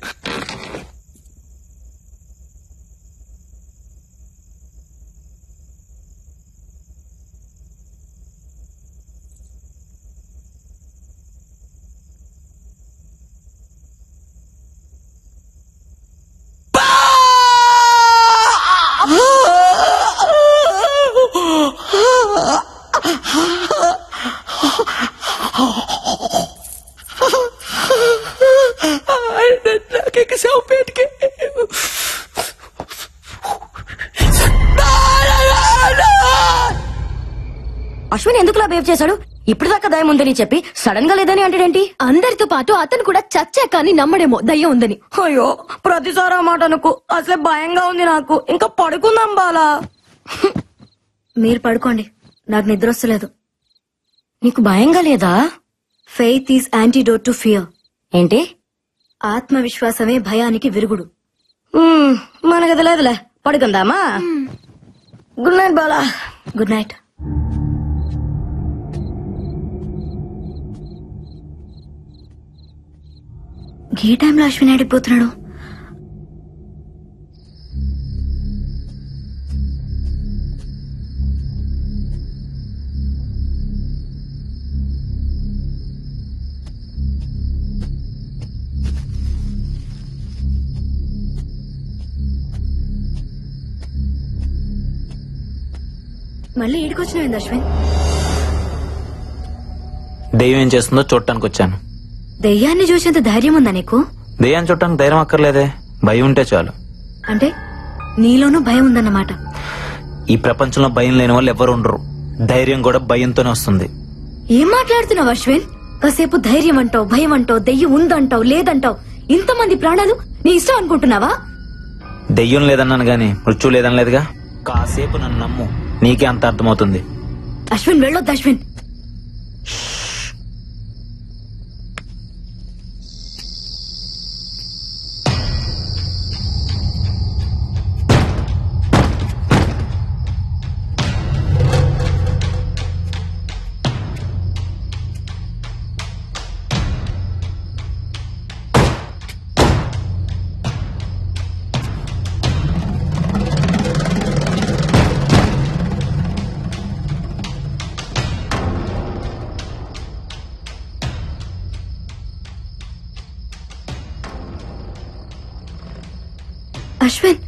అశ్విన్ ఎందుకులా బిహేవ్ చేశాడు? ఇప్పుడు దాకా దయ్యం ఉందని చెప్పి సడన్ గా లేదని అంటాడేంటి?
అందరితో పాటు అతను కూడా చచ్చా కానీ నమ్మడేమో దయ్యం ఉందని.
అయ్యో ప్రతిసారి మాట అనుకు, అసలే భయంగా ఉంది నాకు. ఇంకా పడుకుందాం బాలా.
మీరు పడుకోండి, నాకు నిద్ర వస్తలేదు.
నీకు భయంగా లేదా?
Faith is antidote to fear.
ఏంటి?
ఆత్మవిశ్వాసమే భయానికి విరుగుడు.
మనకు తెలియదులే, పడుకుందామా? Good night Bala.
Good night. ఏ టైంలో అశ్విన్ ఆడిపోతున్నాడు? మళ్ళీ ఈడికొచ్చినావు అశ్విన్?
దెయ్యం ఏం చేస్తుందో చూడటానికి వచ్చాను.
దెయ్యాన్ని చూసేంత ధైర్యం ఉందా నీకు?
దెయ్యాన్ని చూడటానికి ధైర్యం అక్కర్లేదే, భయం ఉంటే చాలు.
అంటే నీలోనూ భయం ఉందన్నమాట.
ఈ ప్రపంచంలో భయం లేని వాళ్ళు ఎవరు ఉండరు. ధైర్యం కూడా భయంతోనే వస్తుంది.
ఏం మాట్లాడుతున్నావు అశ్విన్? కాసేపు ధైర్యం అంటావు, భయం అంటావు, దెయ్యం ఉందంటావు, లేదంటావు. ఇంతమంది ప్రాణాలు నీ ఇష్టం అనుకుంటున్నావా?
దెయ్యం లేదన్నాను గాని మృత్యు లేదనలేదుగా. కాసేపు నన్ను నమ్ము, నీకే అంత అర్థమవుతుంది.
అశ్విన్ వెళ్ళొద్దు అశ్విన్. అశ్విన్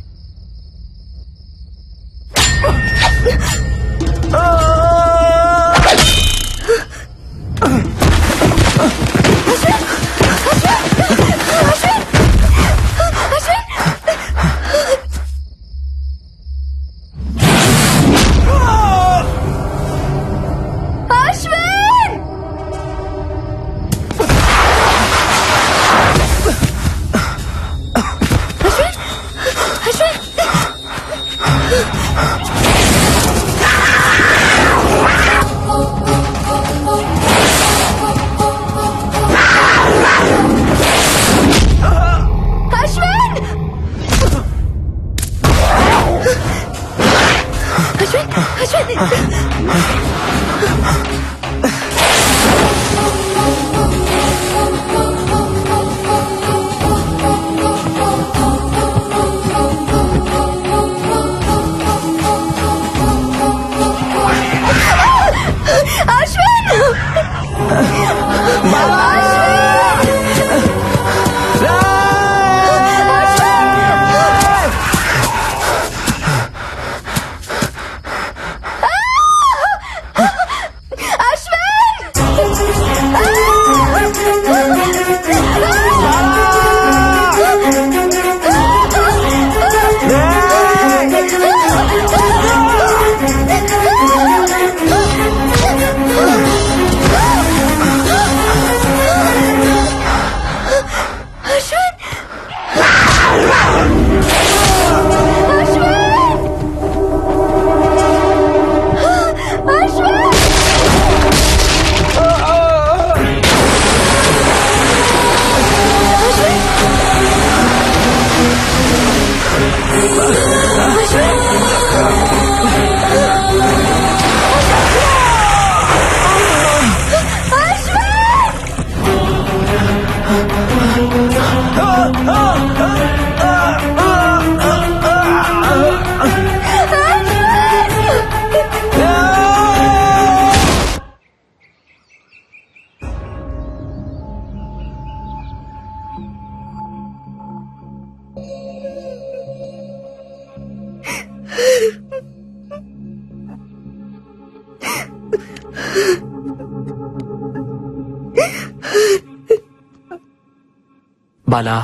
బాలా,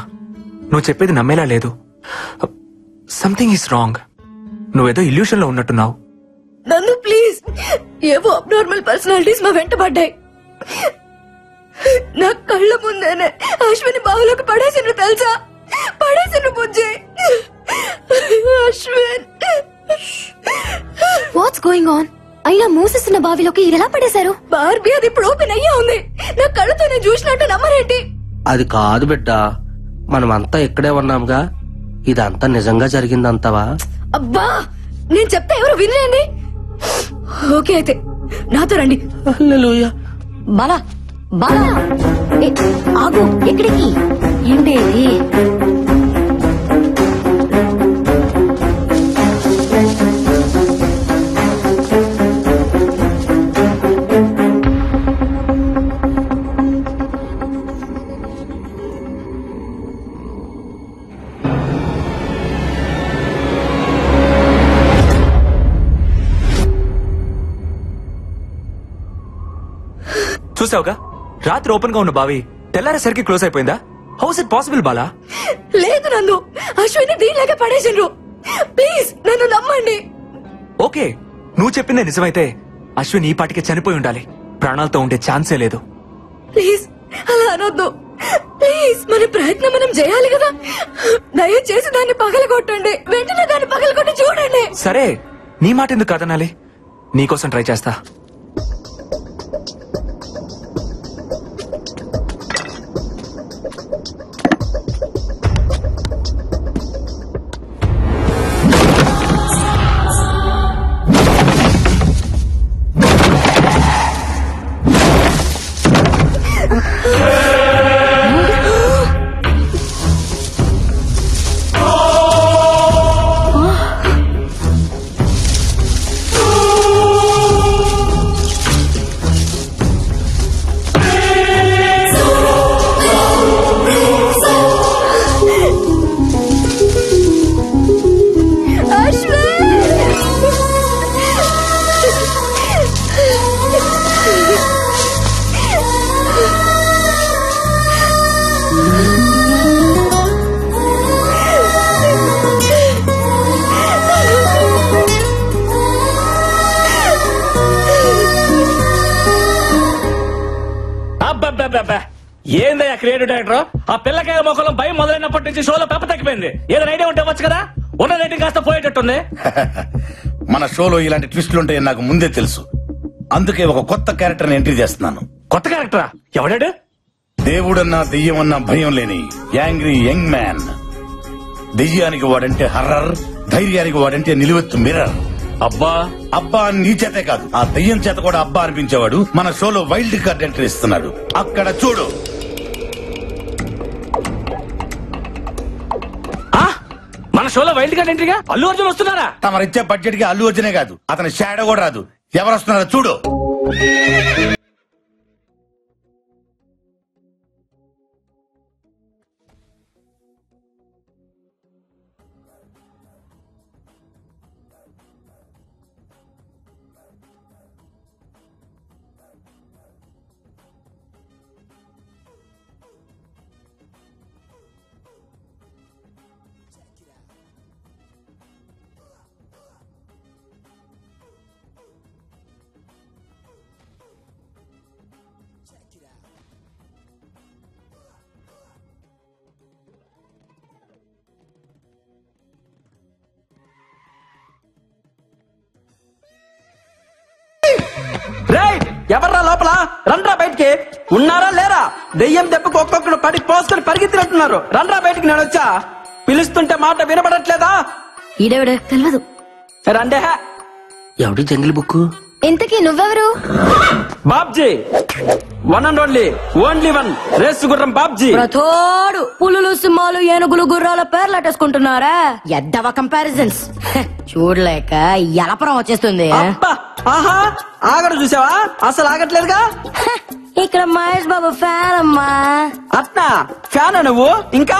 నువ్వు చెప్పేది నమ్మేలా లేదు. Something is wrong. నువ్వేదో ఇల్యూషన్ లో ఉన్నట్టున్నావు.
నందు ప్లీజ్, ఏవో అబ్నార్మల్ పర్సనాలిటీస్ మా వెంట పడ్డాయి. నా కళ్ళ ముందేనే అశ్విని బావులోకి పడేసిండ్రు తెలుసా? పడేసిండ్రు బుజ్జి. Ashwin,
what's going on? అయినా మూసేస్తున్న బావిలోకి ఇలా పడేశారు?
బార్బీ, అది ఇప్పుడు ఓపెన్ అయ్యే ఉంది. నా కళ్ళతో నేను చూసినట్టు నమ్మరేంటి?
అది కాదు బిడ్డ, మనమంతా ఇక్కడే ఉన్నాంగా. ఇదంతా నిజంగా జరిగిందంతవా?
అబ్బా, నేను చెప్తే ఎవరు వినలేండి. ఓకే అయితే నాతో రండి.
బాలా బాలా, ఆగు. ఎక్కడికి?
ఏంటేది?
చూసావుగా, రాత్రి ఓపెన్ గా ఉన్న బావి తెల్లారేసరికి క్లోజ్ అయిపోయిందా? House it possible Bala?
లేదు నందు, అశ్విని దీనిలాగే పడేసిండ్రు. ప్లీజ్ నన్ను నమ్మండి.
ఓకే, నువ్వు చెప్పిందే నిజమైతే అశ్విన్ ఈ పాటికి చనిపోయి ఉండాలి. ప్రాణాలతో ఉండే ఛాన్సే లేదు.
ప్లీజ్ అలా అనొద్దు. ప్లీజ్, మన ప్రయత్నం మనం చేయాలి కదా. దయచేసి దాన్ని పగలగొట్టండి. వెంటనే దాన్ని పగలగొట్టి చూడండి.
సరే, నీ మాట ఎందుకు కాదనాలి? నీకోసం ట్రై చేస్తా.
ఏందయ్యా క్రియేటివ్ డైరెక్టర్, ఆ పిల్లకాయ మొక్కలో భయం మొదలైనప్పటి నుంచి షోలో పెప్ప తగ్గిపోయింది. ఏదైనా ఐడియా ఉంటే వచ్చు కదా. ఉన్న రేటింగ్ కాస్త పోయేటట్టుంది.
మన షోలో ఇలాంటి ట్విస్టులు ఉంటాయని నాకు ముందే తెలుసు. అందుకే ఒక కొత్త క్యారెక్టర్ ఎంట్రీ చేస్తున్నాను.
కొత్త క్యారెక్టరా? ఎవడాడు?
దేవుడన్నా దెయ్యమన్నా భయం లేని యాంగ్రీ యంగ్ మ్యాన్. దెయ్యానికి వాడంటే హర్రర్, ధైర్యానికి వాడంటే నిలువెత్తు మిర్రర్.
అబ్బా
అబ్బా అని నీ చేతే కాదు, ఆ దెయ్యం చేత కూడా అబ్బా అనిపించేవాడు మన షోలో వైల్డ్ కార్డ్ ఎంట్రీ ఇస్తున్నాడు. అక్కడ చూడు.
మన షోలో వైల్డ్ కార్డ్ ఎంట్రీగా అల్లు అర్జున్ వస్తున్నారా?
తమరిచ్చే బడ్జెట్ కి అల్లు అర్జునే కాదు, అతని షాడో కూడా రాదు. ఎవరు వస్తున్నారో చూడు.
ఎవర్రా లోపల? రండ్రా బయటికి. ఉన్నారా లేరా? దెయ్యం దెబ్బకు ఒక్కొక్కడు పడి పోసుకొని పరిగెత్తినట్టున్నారు. రండ్రా బయటికి. నేను వచ్చా. పిలుస్తుంటే మాట వినబడట్లేదా?
ఈడెవడే తెలియదు.
రండే.
ఎవడి జంగిల్ బుక్?
ఇంతకీ నువ్వెవరు?
Babji, one and only one race గుర్రం బాబ్జీ.
ప్రతోడు పులులు, సింహాలు, ఏనుగులు, గుర్రాల పేర్లు అట్టేసుకుంటున్నారా? ఎద్దవ కంపారిజన్స్ చూడలేక ఎలపరం వచ్చేస్తుంది.
ఆగడు చూసావా? అసలు ఆగట్లేదుగా.
ఇక్కడ మహేష్ బాబు ఫ్యాన్ అమ్మా.
అట్నా ఫ్యాన్ నువ్వు ఇంకా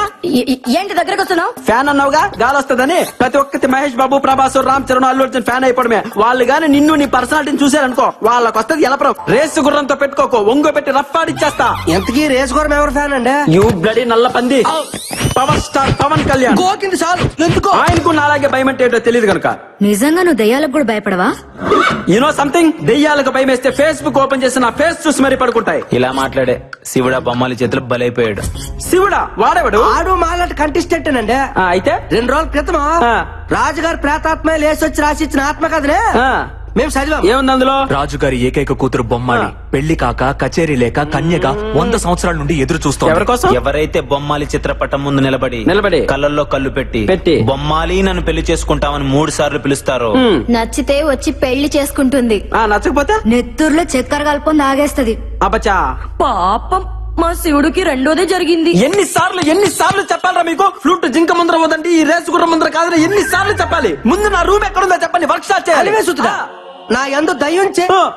ఏంటి దగ్గరకు వస్తున్నావు?
ఫ్యాన్ అన్నావుగా గాలి వస్తుందని ప్రతి ఒక్కటి మహేష్ బాబు, ప్రభాస్, రామ్ చరణ్, అల్లు అర్జున్ ఫ్యాన్ అయిపోవడమే. వాళ్ళు గాని నిన్ను నీ పర్సనాలిటీని చూసారనుకో వాళ్ళకి వస్తుంది ఎలపరం. రేసు గుర్రంతో పెట్టుకోకో, ఒంగో పెట్టి రఫ్ ఆడిచ్చేస్తా.
ఎంతకీ రేసు గుర్రం ఎవరు ఫ్యాన్ అండి?
యూ బ్లడీ నల్ల పంది. Power star Pawan Kalyan.
గోకింది చాలు. ఎందుకో
ఆయనకు నాలాగే భయం అంటే ఏంటో తెలియదు కనుక.
నిజంగా నువ్వు దయ్యాలకు కూడా భయపడవా?
యూనో సంథింగ్, దెయ్యాలకు భయం వేస్తే ఫేస్బుక్ ఓపెన్ చేసి నా ఫేస్ చూసి మరీ పడుకుంటాయి.
ఇలా మాట్లాడే శివుడా బొమ్మల చేతులు బలైపోయాడు.
శివుడా వాడేవాడు?
ఆడు మాలాంటి కంటెస్టెంట్ అండి.
అయితే
2 రోజుల క్రితం రాజుగారు ప్రేతాత్మ లేసొచ్చి రాసిచ్చిన ఆత్మకథనే మేము చదివాం.
ఏముంది అందులో?
రాజుగారి ఏకైక కూతురు బొమ్మాలి పెళ్లి కాక కచేరీ లేక కన్యగా 100 సంవత్సరాల నుండి ఎదురు చూస్తోంది.
ఎవరైతే బొమ్మాలి చిత్రపటం ముందు నిలబడి కళ్ళల్లో కళ్ళు పెట్టి బొమ్మాలి నన్ను పెళ్లి చేసుకుంటామని 3 సార్లు పిలుస్తారో
నచ్చితే వచ్చి పెళ్లి చేసుకుంటుంది.
నచ్చకపోతే
నెత్తూరులో చక్కెర కలుపుకొని ఆగేస్తది.
అబ్బచా
పాపం మా శివుడికి రెండోదే జరిగింది.
ఎన్నిసార్లు చెప్పాలరా మీకు? ఫ్లూట్ జింక ముందర వదండి, ఈ రేసు గుర్రం ముందర కాదని ఎన్నిసార్లు చెప్పాలి? ముందు నా రూమ్ ఎక్కడుందో చెప్పండి, వర్క్ షాప్ చేయాలి.
నా ఎందు దయ్యం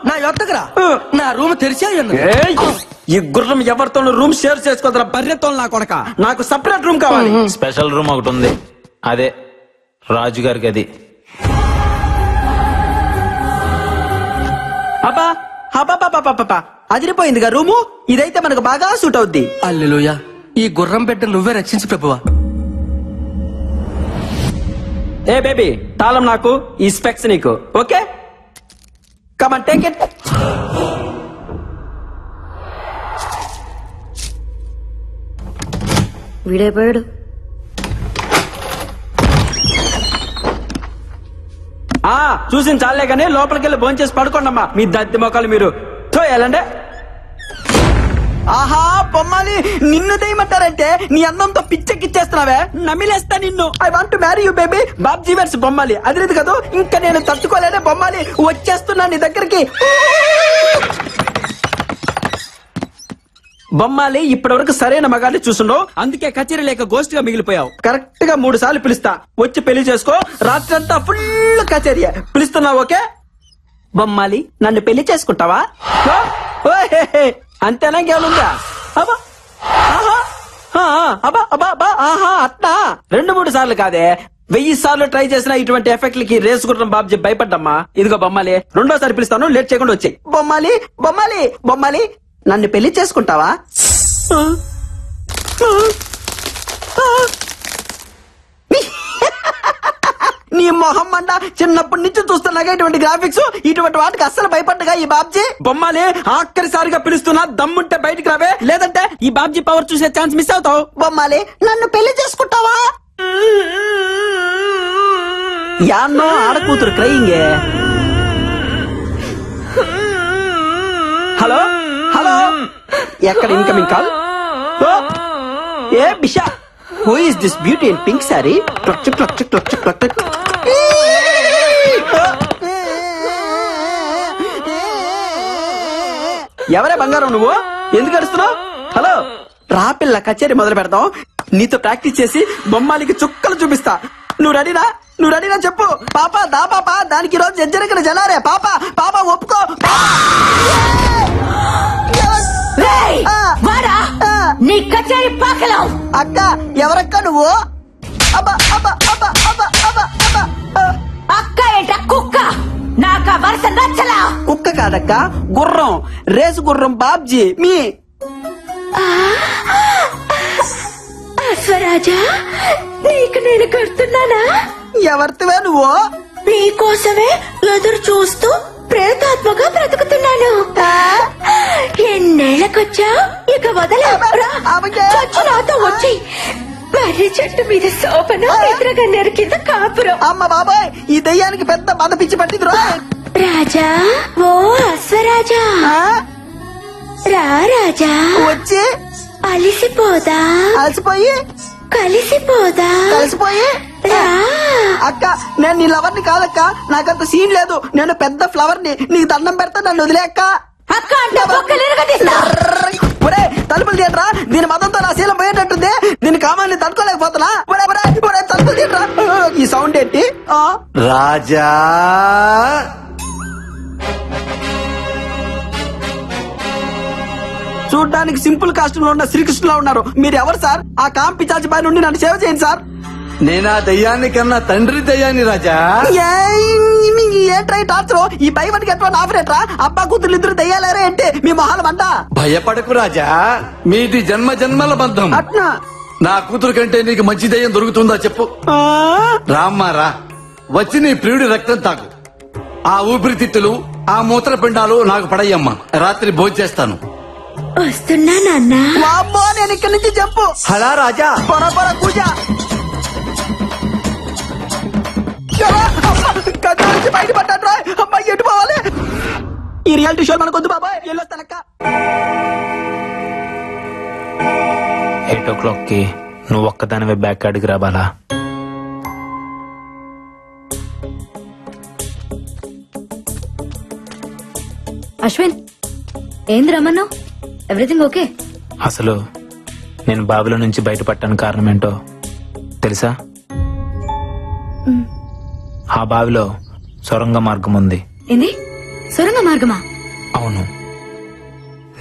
నా యొత్తకురా. నా రూమ్ తెరిచే
ఈ గుర్రం ఎవరితోనూ రూమ్ షేర్ చేసుకోదరా బర్రెతో. నా కొడక, నాకు సపరేట్ రూమ్ కావాలి.
స్పెషల్ రూమ్ ఒకటి ఉంది, అదే రాజుగారికి. అది
అబ్బా అబ్బా అదిరిపోయిందిగా రూము. ఇదైతే మనకు బాగా సూట్ అవుద్ది.
అల్లెలూయా, ఈ గుర్రం బిడ్డ నువ్వే రక్షించు ప్రభువా.
ఏ బేబీ, తాళం నాకు, ఈ స్పెక్స్ నీకు. Okay, come on take it.
వీడైపోయాడు.
చూసిన చాలే గానీ లోపలికి వెళ్ళి భోంచేసి పడుకోండమ్మా. మీ దత్తి మొక్కలు మీరు తోయాలండి. ఆహా బొమ్మాలి, నిన్ను దేయమంటారంటే నీ అందంతో పిచ్చెక్కిచ్చేస్తున్నావే, నమిలేస్తా నిన్ను. I want to marry you baby. Babji వర్స్ బొమ్మాలి, అది లేదు కదా. ఇంకా నేను తట్టుకోలేనే బొమ్మాలి, వచ్చేస్తున్నా నీ దగ్గరికి. బొమ్మాలి, ఇప్పటి వరకు సరైన మగాన్ని చూసుండవు, అందుకే కచేరీ లేక గోస్ట్ గా మిగిలిపోయావు. కరెక్ట్ గా 3 సార్లు పిలుస్తా, వచ్చి పెళ్లి చేసుకో. రాత్రంతా ఫుల్ కచేరీ. పిలుస్తున్నావు ఓకే? బొమ్మాలి, నన్ను పెళ్లి చేసుకుంటావా? అంతేనా? ఇంకేముందా? అట్లా 2-3 సార్లు కాదే, 1000 సార్లు ట్రై చేసినా ఇటువంటి ఎఫెక్ట్లకి రేసు గుర్రం బాబ్జీ భయపడ్డమ్మా. ఇదిగో బొమ్మాలి, 2వ సారి పిలుస్తాను, లేట్ చేయకుండా వచ్చాయి. బొమ్మాలి బొమ్మాలి బొమ్మాలి, నన్ను పెళ్లి చేసుకుంటావా? నీ మొహం మంట, చిన్నప్పటి నుంచి చూస్తున్నాగా ఇటువంటి గ్రాఫిక్స్. ఇటువంటి వాటికి అస్సలు భయపడ్డగా ఈ బాబ్జీ. బొమ్మాలి, ఆఖరిసారిగా పిలుస్తున్నా, దమ్ముంటే బయటికి రావే, లేదంటే ఈ బాబ్జీ పవర్ చూసే ఛాన్స్ మిస్ అవుతావు. బొమ్మాలి, నన్ను పెళ్లి చేసుకుంటావా? యాన్నో ఆడకూతురు క్రయింగే. హలో హలో, ఎక్కడ incoming call? A Bisha, who is this beauty in pink sorry? Clutch clutch clutch clutch. ఎవరే బంగారం నువ్వు? ఎందుకు అడుస్తున్నావు? హలో రా పిల్ల, కచేరీ మొదలు పెడతాం. నీతో ప్రాక్టీస్ చేసి బొమ్మాలికి చుక్కలు చూపిస్తా. నువ్వు రెడీనా చెప్పు. పాప దా పాప, దానికి రోజు జజ్జరికన జలారే. పాప పాప ఒప్పుకో.
నీ కచేరీ పాకలో.
అక్క ఎవరక్క నువ్వు?
అక్క ఏంట కుక్క? నాకు ఆ వరుస నచ్చలా.
కుక్క కాదక్క, గుర్రం, రేసు గుర్రం బాబ్జీ. మీ
అశ్వరాజా, నీకు నేను కడుతున్నానా?
ఎవరితివే నువ్వు?
మీకోసమే ఎదురు చూస్తూ ప్రేతాత్మగా బ్రతుకుతున్నాను. ఎన్నేళ్లకొచ్చా? ఇక వదలా. నాతో వచ్చి మర్రి చెట్టు మీద శోభను, ఎదురుగా నెరికింద కాపురం.
అమ్మ బాబాయ్, ఈ దెయ్యానికి పెద్ద బాధ పిచ్చి పట్టింది.
రాజా, ఓ అశ్వరాజా, రా రాజా,
వచ్చి
అలిసిపోదా?
అలసిపోయి
కలిసిపోయి
అక్క, నేను నీ లవర్ ని కాదక్క, నాకంత సీన్ లేదు. నేను పెద్ద ఫ్లవర్ ని, నీకు దండం పెడతా, నన్ను వదిలే అక్క. ఒరే తలుపులు తీయట్రా, దీని మతంతో నా శీలం పోయేటట్టుంది. దీని కామాన్ని తట్టుకోలేకపోతున్నా. తలుపులు తీయట్రా. ఈ సౌండ్ ఏంటి?
రాజా,
చూడ్డానికి సింపుల్ కాస్ట్యూమ్ లో ఉన్న శ్రీకృష్ణులా ఉన్నారు. మీరు ఎవరు సార్? ఆ కాంపి చాచి పై నుండి నన్ను సేవ చేయండి సార్.
నేనా దయ్యాన్ని కన్నా తండ్రి దయ్యాన్ని రాజా.
ఏంట్రా టార్చర్? ఈ పై మనకి ఎట్లా ఆఫరేట్రా? అబ్బా కూతురు ఇద్దరు దయ్యాలేరే అంటే మీ మొహాలు అంట.
భయపడకు రాజా, మీది జన్మ జన్మల బంధం.
అట్నా?
నా కూతురు కంటే నీకు మంచి దయ్యం దొరుకుతుందా చెప్పు. రామ్మా రా, వచ్చి నీ ప్రియుడి రక్తం తాకు. ఆ ఊపిరితిత్తులు, ఆ మూత్రపిండాలు నాకు పడయ్యమ్మా. రాత్రి భోంచేస్తాను.
వస్తున్నా నాన్న.
నేను ఇక్కడి నుంచి చెప్పు.
హలా రాజా,
పొర పూజ బయటపడ్డా. అమ్మాయి ఎటు పోవాలి? ఈ రియాలిటీ షో మనకొద్దు బాబాయ్, వెళ్ళొస్తానక్క.
8 o'clock కి నువ్వు ఒక్కదానివే బ్యాక్ అడిగి రాబాలా?
అశ్విన్, ఏంది రమ్మన్నావు? Everything okay?
అసలు నేను బావిలో నుంచి బయటపడటానికి కారణం ఏంటో తెలుసా? ఆ బావిలో సొరంగ మార్గం ఉంది.
ఏంది? సొరంగ మార్గమా?
అవును.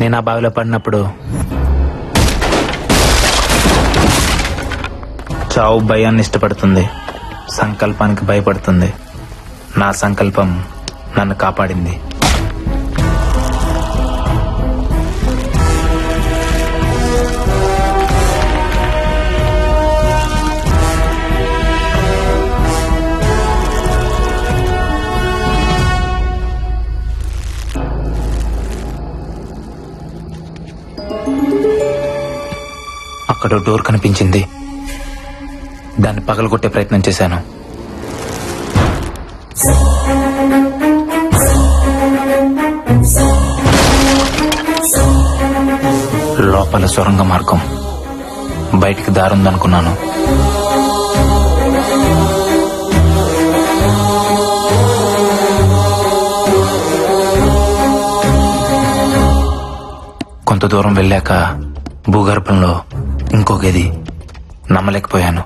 నేను ఆ బావిలో పడినప్పుడు చావు భయాన్ని ఇష్టపడుతుంది, సంకల్పానికి భయపడుతుంది. నా సంకల్పం నన్ను కాపాడింది. అక్కడ డోర్ కనిపించింది. దాన్ని పగలగొట్టే ప్రయత్నం చేశాను. లోపల సొరంగ మార్గం, బయటికి దారుందనుకున్నాను. కొంత దూరం వెళ్ళాక భూగర్భంలో ఇంకో గది. నమ్మలేకపోయాను.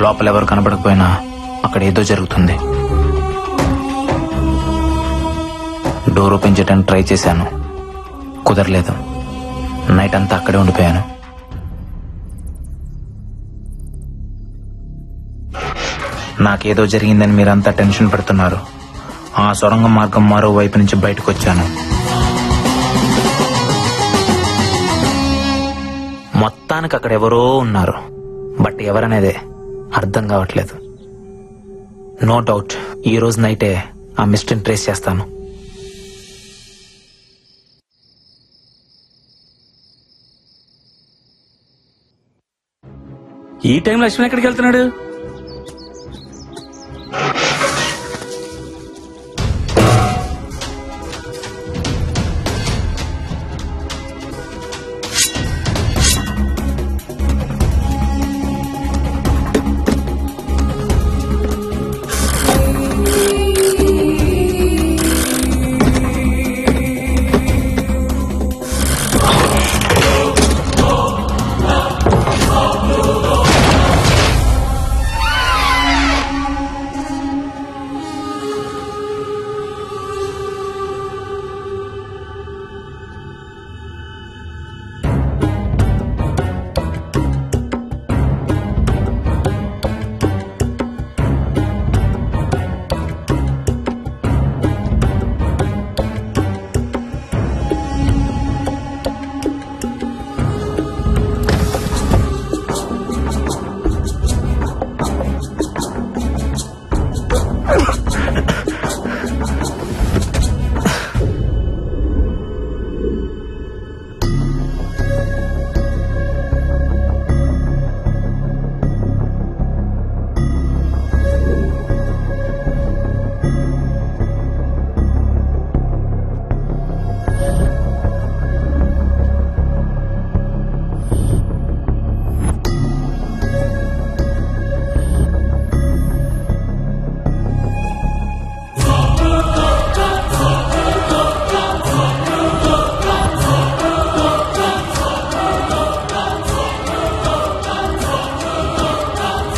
లోపల ఎవరు కనబడకపోయినా అక్కడ ఏదో జరుగుతుంది. డోర్ ఓపెన్ చేయడానికి ట్రై చేశాను, కుదరలేదు. నైట్ అంతా అక్కడే ఉండిపోయాను. నాకేదో జరిగిందని మీరంతా టెన్షన్ పడుతున్నారు. ఆ సొరంగ మార్గం మరో వైపు నుంచి బయటకు వచ్చాను. మొత్తానికి అక్కడ ఎవరో ఉన్నారు, బట్ ఎవరనేదే అర్థం కావట్లేదు. నో డౌట్ ఈ రోజు నైటే ఆ మిస్టరీని ట్రేస్ చేస్తాను.
ఈ టైంలో అశ్విన్ ఎక్కడికి వెళ్తున్నాడు?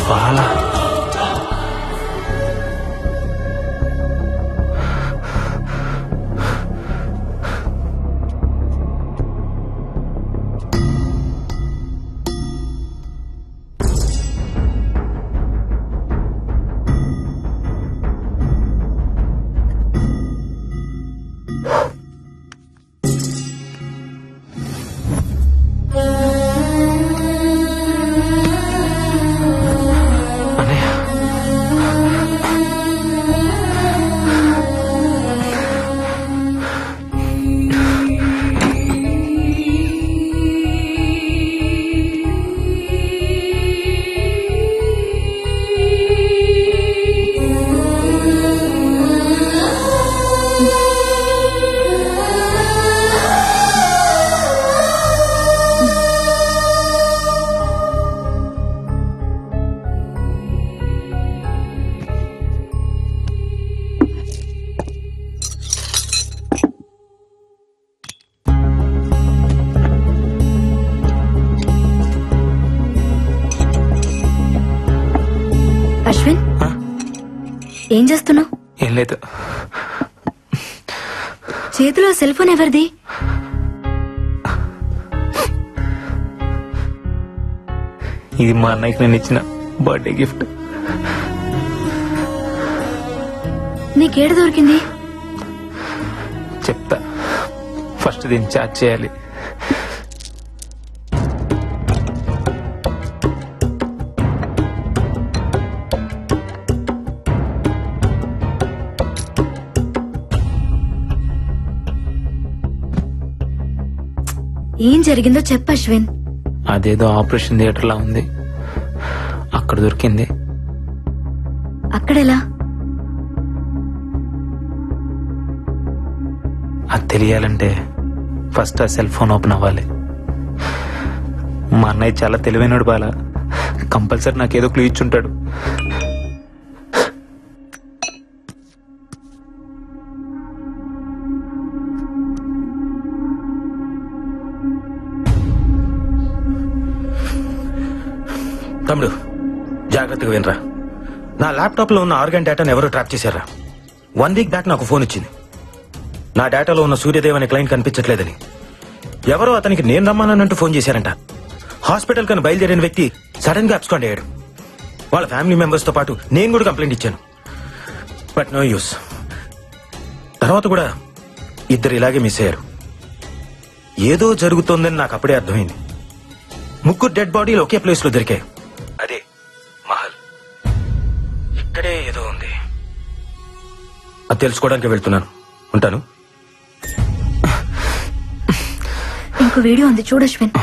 బాలా
అశ్విన్ ఏం చేస్తున్నావు?
ఏం లేదు.
చేతిలో సెల్ ఫోన్ ఎవరిది?
ఇది మా అన్నయ్యకి నేను ఇచ్చిన బర్త్డే గిఫ్ట్.
నీకేడు దొరికింది?
చెప్తా, ఫస్ట్ దీన్ని చార్జ్ చేయాలి.
ఏం జరిగిందో చెప్పు అశ్విన్.
అదేదో ఆపరేషన్ థియేటర్ లా ఉంది, అక్కడ దొరికింది.
అక్కడెలా?
అది తెలియాలంటే ఫస్ట్ ఆ సెల్ ఫోన్ ఓపెన్ అవ్వాలి. మా అన్నయ్య చాలా తెలివైనడు బాలా, కంపల్సరీ నాకేదో క్లూ ఇచ్చుంటాడు.
తమ్ముడు జాగ్రత్తగా వినరా. నా ల్యాప్టాప్ లో ఉన్న ఆర్గాన్ డేటాను ఎవరో ట్రాప్ చేశారా. 1 వీక్ బ్యాక్ నాకు ఫోన్ వచ్చింది. నా డేటాలో ఉన్న సూర్యదేవ్ అనే క్లయింట్ కనిపించట్లేదని ఎవరో అతనికి నేను రమ్మానంటూ ఫోన్ చేశారంట. హాస్పిటల్ కని బయలుదేరిన వ్యక్తి సడన్ గా అబ్స్కాండ్ అయ్యాడు. వాళ్ళ ఫ్యామిలీ మెంబర్స్ తో పాటు నేను కూడా కంప్లైంట్ ఇచ్చాను, బట్ నో యూస్. తర్వాత కూడా ఇద్దరు ఇలాగే మిస్ అయ్యారు. ఏదో జరుగుతోందని నాకు అప్పుడే అర్థమైంది. 3 డెడ్ బాడీలు ఒకే ప్లేస్ లో దొరికాయి. అదే మహల్. ఇక్కడే ఏదో ఉంది, అది తెలుసుకోవడానికి వెళ్తున్నాను. ఉంటాను.
ఇంకో వీడియో ఉంది చూడు అశ్విన్.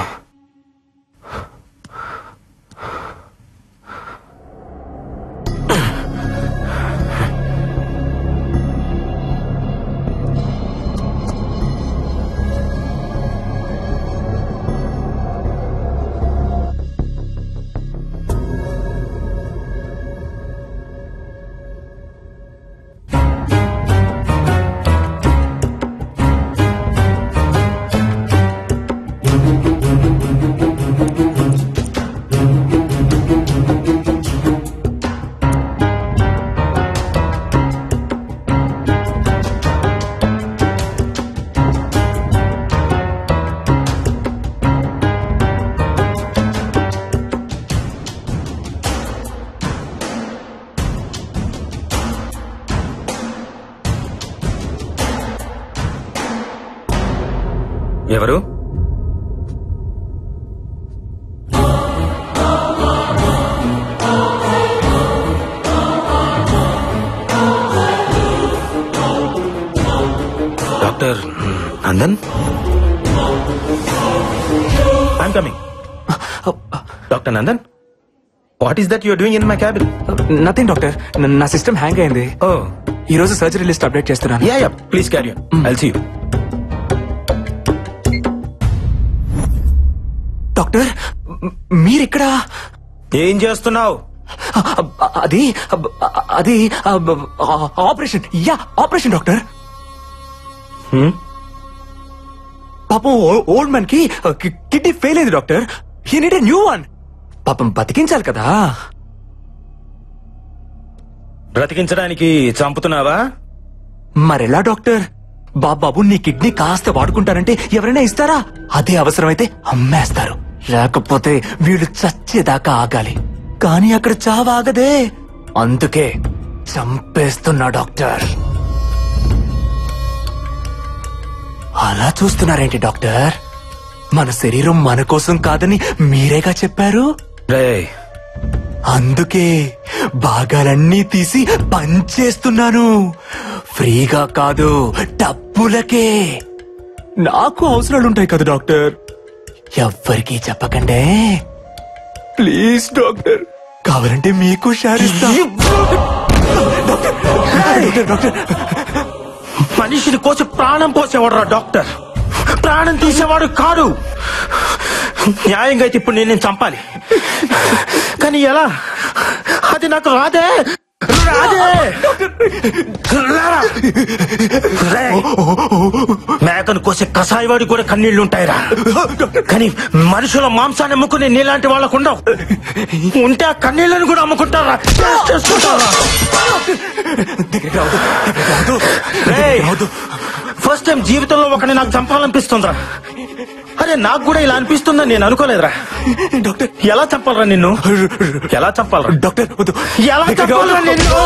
ఎవరు? Doctor Nandan? I'm coming. Doctor Nandan, what is that you're doing in my cabin?
Nothing doctor, నా సిస్టమ్ హ్యాంగ్ అయింది. ఈ రోజు సర్జరీ లిస్ట్ అప్డేట్ చేస్తున్నాను.
Yeah yeah, please carry on. I'll see you.
Doctor, మీరిక్కడ
ఏం చేస్తున్నావు?
అది అది ఆపరేషన్. Yeah, operation doctor. పాపం ఓల్డ్ మ్యాన్ కి కిడ్నీ ఫెయిల్ అయింది doctor. He need a new one. పాపం బతికించాలి కదా.
బ్రతికించడానికి చంపుతున్నావా?
మరెలా డాక్టర్? బాబు నీ కిడ్నీ కాస్త వాడుకుంటానంటే ఎవరైనా ఇస్తారా? అదే అవసరమైతే అమ్మేస్తారు. లేకపోతే వీళ్ళు చచ్చేదాకా ఆగాలి. కానీ అక్కడ చావాగదే. అందుకే చంపేస్తున్నా డాక్టర్. అలా చూస్తున్నారేంటి డాక్టర్? మన శరీరం మన కోసం కాదని మీరేగా చెప్పారు. అందుకే భాగాలన్నీ తీసి పంచేస్తున్నాను. ఫ్రీగా కాదు, డబ్బులకే. నాకు అవసరాలుంటాయి కదా డాక్టర్. ఎవ్వరికీ చెప్పకండే ప్లీజ్ డాక్టర్. కావాలంటే మీకు షేర్ ఇస్తా.
మనిషిని కోసి ప్రాణం పోసేవాడు డాక్టర్, ప్రాణం తీసేవాడు కాదు. న్యాయంగా అయితే ఇప్పుడు నేను చంపాలి, కానీ ఎలా? అది నాకు రాదే. మేకను కోసే కషాయవాడి కూడా కన్నీళ్లుంటాయిరా, కానీ మనుషుల మాంసాన్ని అమ్ముకునే నీలాంటి వాళ్ళకు ఉండవు. ఉంటే ఆ కన్నీళ్లను కూడా అమ్ముకుంటారా, చేసుకుంటారా? ఫస్ట్ టైం జీవితంలో ఒకరిని నాకు చంపాలనిపిస్తుందిరా. అరే నాకు కూడా ఇలా అనిపిస్తుందని నేను అనుకోలేదురా. డాక్టర్ ఎలా చంపాలరా నిన్ను? ఎలా చంపాలరా డాక్టర్? ఎలా చంపాలరా నిన్ను?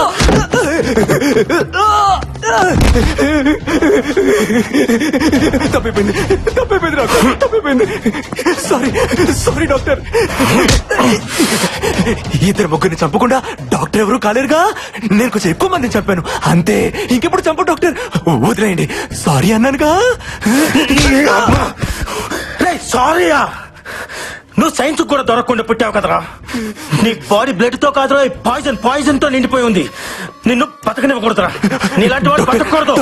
Sorry doctor. ఇద్దరు ముగ్గురిని చంపకుండా డాక్టర్ ఎవరు కాలేరుగా. నేను కొంచెం ఎక్కువ మందిని చంపాను అంతే. ఇంకెప్పుడు చంప డాక్టర్, వదిలేయండి. సారీ అన్నానుగా.
సారీయా? నువ్వు సైన్స్ కూడా దొరకకుండా పుట్టావు కదరా. నీ బాడీ బ్లడ్ తో కాదురా, పాయిజన్ తో నిండిపోయి ఉంది. నిన్ను బతకనివ్వకూడదురా. నీలాంటి వాడు బతకూడదు.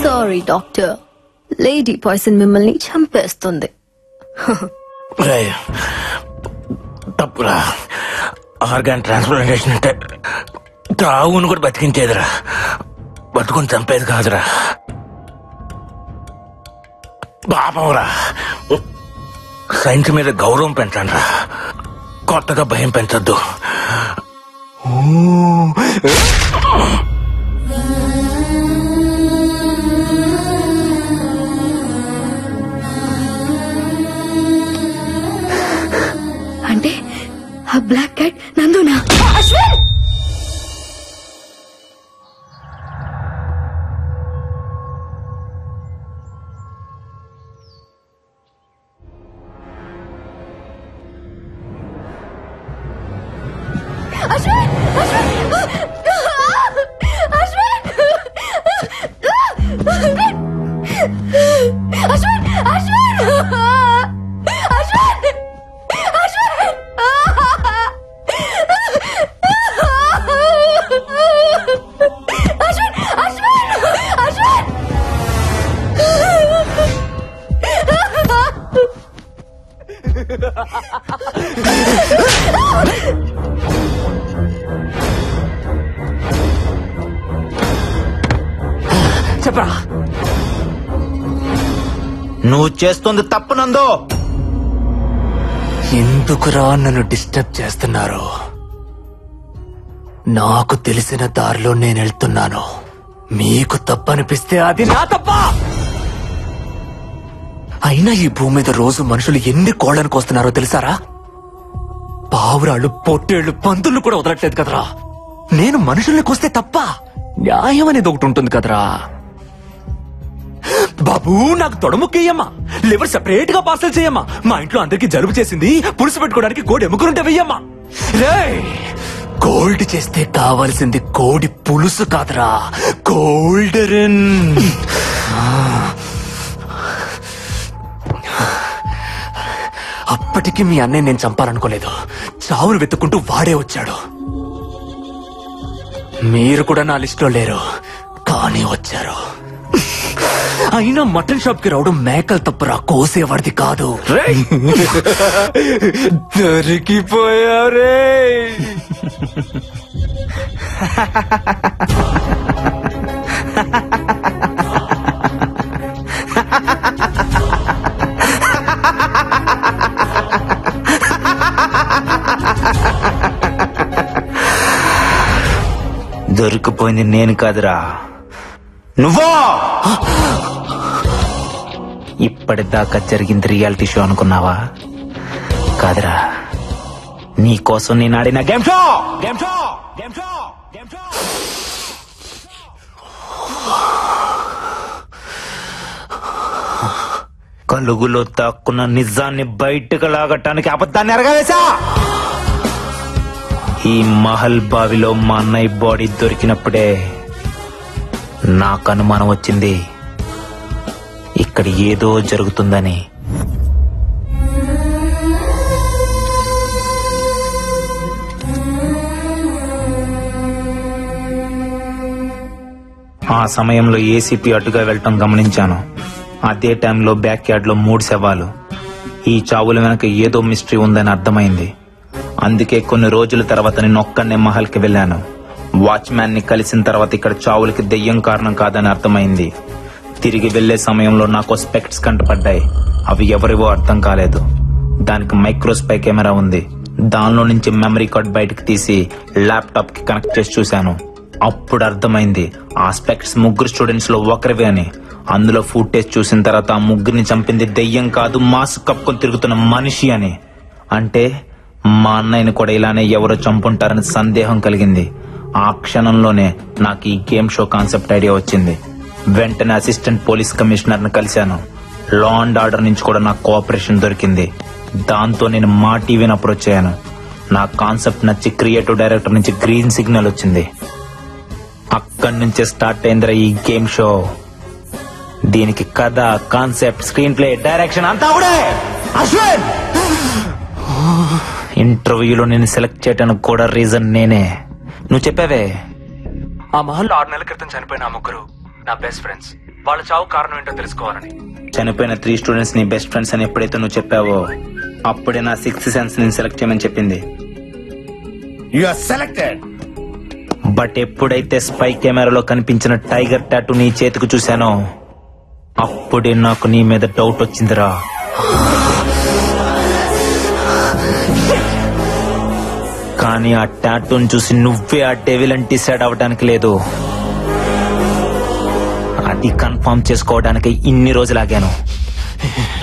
సారీ డాక్టర్, లేడీ పాయిజన్ మిమ్మల్ని చంపేస్తుంది.
తప్పురా. ఆర్గాన్ ట్రాన్స్ప్లాంటేషన్ అంటే తావును కూడా బతికించేదిరా, బతుకుని చంపేది కాదురా. పాపంరా. సైన్స్ మీద గౌరవం పెంచండి రా, కొత్తగా భయం పెంచొద్దు.
అంటే ఆ బ్లాక్ క్యాట్ నందునా?
అశ్విన్! అశ్విన్! అశ్విన్! అశ్విన్! అశ్విన్!
చెప్పరా, నువ్వు చేస్తుంది తప్పు నందో.
ఎందుకురా నన్ను డిస్టర్బ్ చేస్తున్నారు? నాకు తెలిసిన దారిలో నేను వెళ్తున్నాను. మీకు తప్పనిపిస్తే అది నా తప్ప. అయినా ఈ భూమి మీద రోజు మనుషులు ఎన్ని కోళ్లను కోస్తున్నారో తెలుసారా? పావురాళ్ళు, పొట్టేళ్లు, పందులు కూడా వదలట్లేదు కదరా. నేను మనుషుల్ని కోస్తే తప్ప? న్యాయం అనేది ఒకటి ఉంటుంది కదరా. బాబు నాకు తొడముక్కయ్యమ్మా, లివర్ సెపరేట్ గా పార్సల్ చేయమ్మా. మా ఇంట్లో అందరికి జలుబు చేసింది, పులుసు పెట్టుకోవడానికి కోడి ఎముకలుంటే వెయ్యమ్మా. రే, గోల్డ్ చేస్తే కావాల్సింది కోడి పులుసు కాదురా, గోల్డెన్. అప్పటికి మీ అన్నయ్య నేను చంపాలనుకోలేదు. చావును వెతుక్కుంటూ వాడే వచ్చాడు. మీరు కూడా నా లిస్టులో లేరు, కానీ వచ్చారు. అయినా మటన్ షాప్ కి రావడం మేకలు తప్పరా కోసేవాడిది కాదు. దొరికిపోయారే.
దొరికిపోయింది నేను కాదురా, నువ్వో. ఇప్పటిదాకా జరిగింది రియాలిటీ షో అనుకున్నావా? కాదురా, నీ కోసం నేను ఆడిన గేమ్ షో. కలుగులో దాక్కున్న నిజాన్ని బయటకు లాగటానికి అబద్ధాన్ని ఎరగవేశా. ఈ మహల్ బావిలో మా అన్నయ్య బాడీ దొరికినప్పుడే నాకు అనుమానం వచ్చింది, ఇక్కడ ఏదో జరుగుతుందని. ఆ సమయంలో ఏసీపీ అటుగా వెళ్ళటం గమనించాను. అదే టైంలో బ్యాక్ యార్డ్ లో 3 శవాలు. ఈ చావుల వెనక ఏదో మిస్టరీ ఉందని అర్థమైంది. అందుకే కొన్ని రోజుల తర్వాత నేను ఒక్కనే మహల్ కి వెళ్ళాను. వాచ్మ్యాన్ ని కలిసిన తర్వాత ఇక్కడ చావులకి దెయ్యం కారణం కాదని అర్థమైంది. తిరిగి వెళ్లే సమయంలో నాకు స్పెక్ట్స్ కంటపడ్డాయి. అవి ఎవరివో అర్థం కాలేదు. దానికి మైక్రోస్పై కెమెరా ఉంది. దానిలో నుంచి మెమరీ కార్డ్ బయటకు తీసి ల్యాప్టాప్ కి కనెక్ట్ చేసి చూశాను. అప్పుడు అర్థమైంది ఆ స్పెక్ట్స్ 3 స్టూడెంట్స్ లో ఒకరివే అని. అందులో ఫుటేజ్ చూసిన తర్వాత ఆ 3ని చంపింది దెయ్యం కాదు, మాస్క్ కప్పుకొని తిరుగుతున్న మనిషి అని. అంటే మా అన్నయ్యని కూడా ఇలానే ఎవరో చంపుంటారని సందేహం కలిగింది. ఆ క్షణంలోనే నాకు ఈ గేమ్ షో కాన్సెప్ట్ ఐడియా వచ్చింది. వెంటనే అసిస్టెంట్ పోలీస్ కమిషనర్ ని కలిశాను. లా అండ్ ఆర్డర్ నుంచి కూడా నాకు కోఆపరేషన్ దొరికింది. దాంతో నేను మా టీవీని అప్రోచ్ అయ్యాను. నా కాన్సెప్ట్ నచ్చి క్రియేటివ్ డైరెక్టర్ నుంచి గ్రీన్ సిగ్నల్ వచ్చింది. అక్కడి నుంచే స్టార్ట్ అయిందిరా ఈ గేమ్ షో. దీనికి కథ, కాన్సెప్ట్, స్క్రీన్ ప్లే, డైరెక్షన్ అంతా కూడా అశ్విన్. ఇంటర్వ్యూలో నేను సెలెక్ట్ చేయడానికి కూడా రీజన్ నేనే. నువ్వు చెప్పావే,
ఆ మహల్లో 6 నెలల క్రితం చనిపోయిన ఆ 3 నా బెస్ట్ ఫ్రెండ్స్. వాళ్ళ చావు కారణం ఏంటో తెలుసుకోవాలని.
చనిపోయిన 3 స్టూడెంట్స్ నీ బెస్ట్ ఫ్రెండ్స్ అని ఎప్పుడైతే నువ్వు చెప్పావో అప్పుడే నా 6th సెన్స్ నేను సెలెక్ట్ చేయమని చెప్పింది.
You are selected.
బట్ ఎప్పుడైతే స్పై కెమెరాలో కనిపించిన టైగర్ టాటూ నీ చేతికి చూశానో అప్పుడే నాకు నీ మీద డౌట్ వచ్చిందిరా. కానీ ఆ టాటూని చూసి నువ్వే ఆ డెవిల్ అని డిసైడ్ అవ్వడానికి లేదు. అది కన్ఫర్మ్ చేసుకోవడానికి ఇన్ని రోజులాగాను.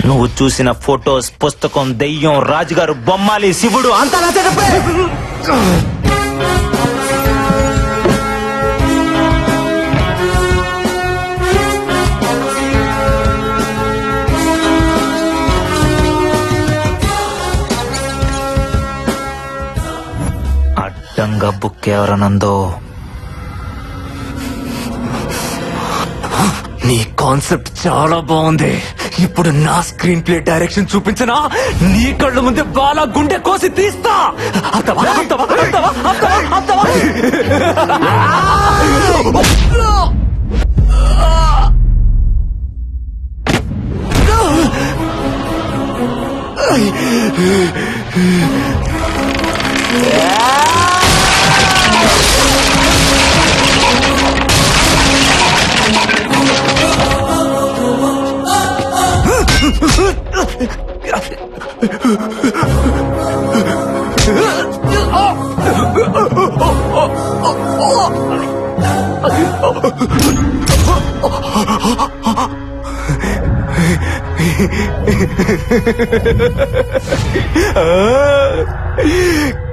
నువ్వు చూసిన ఫొటోస్, పుస్తకం, దెయ్యం, రాజుగారు, బొమ్మాలి, శివుడు అంతా నా చెప్పే. అడ్డంగా బుక్ ఎవరనందో.
నీ కాన్సెప్ట్ చాలా బాగుంది. ఇప్పుడు నా స్క్రీన్ ప్లే డైరెక్షన్ చూపించనా? నీ కళ్ళ ముందే బాలా గుండె కోసి తీస్తా. అత్తవా అత్తవా అత్తవా అత్తవా అత్తవా.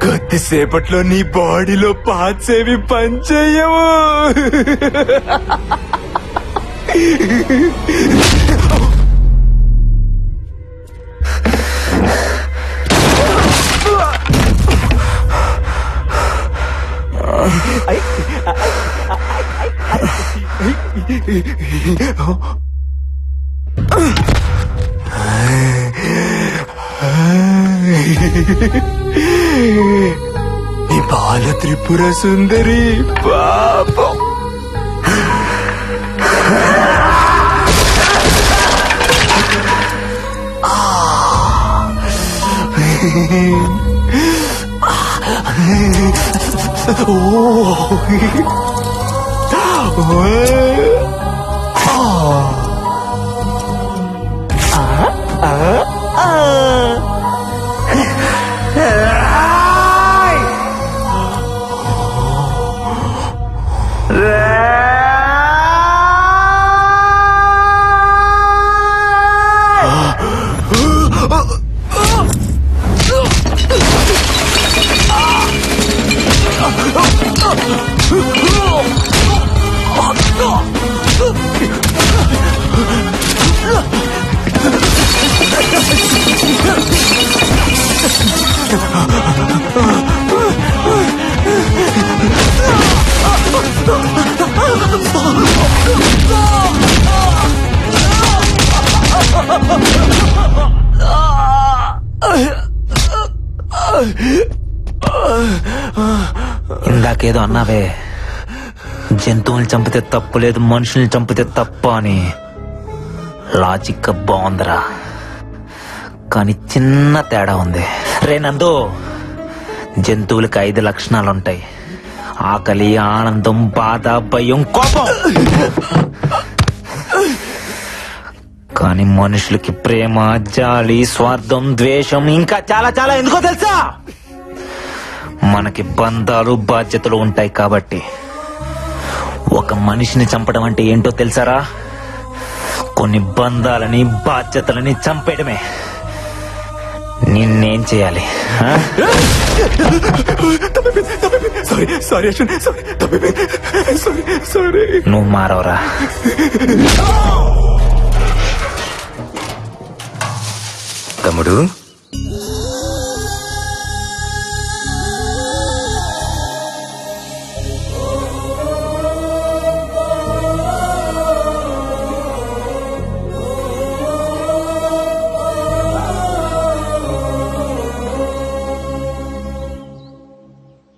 కొద్దిసేపట్లో నీ బాడీలో పార్ట్స్ ఏవి పనిచేయవు. నీ బాల త్రిపుర సుందరి పాపం.
ఇందాకేదో అన్నావే, జంతువుల్ని చంపితే తప్పు లేదు, మనుషుల్ని చంపితే తప్ప అని. లాజిక్ బాగుందిరా, కానీ చిన్న తేడా ఉంది. రే నందు, జంతువులకి 5 లక్షణాలుంటాయి: ఆకలి, ఆనందం, బాధ, భయం, కోపం. కానీ మనుషులకి ప్రేమ, జాలి, స్వార్థం, ద్వేషం, ఇంకా చాలా చాలా. ఎందుకో తెలుసా? మనకి బంధాలు, బాధ్యతలు ఉంటాయి కాబట్టి. ఒక మనిషిని చంపడం అంటే ఏంటో తెలుసారా? కొన్ని బంధాలని, బాధ్యతలని చంపేయడమే. నిన్నేం చేయాలి? నువ్వు మారవరా?
తమ్ముడు,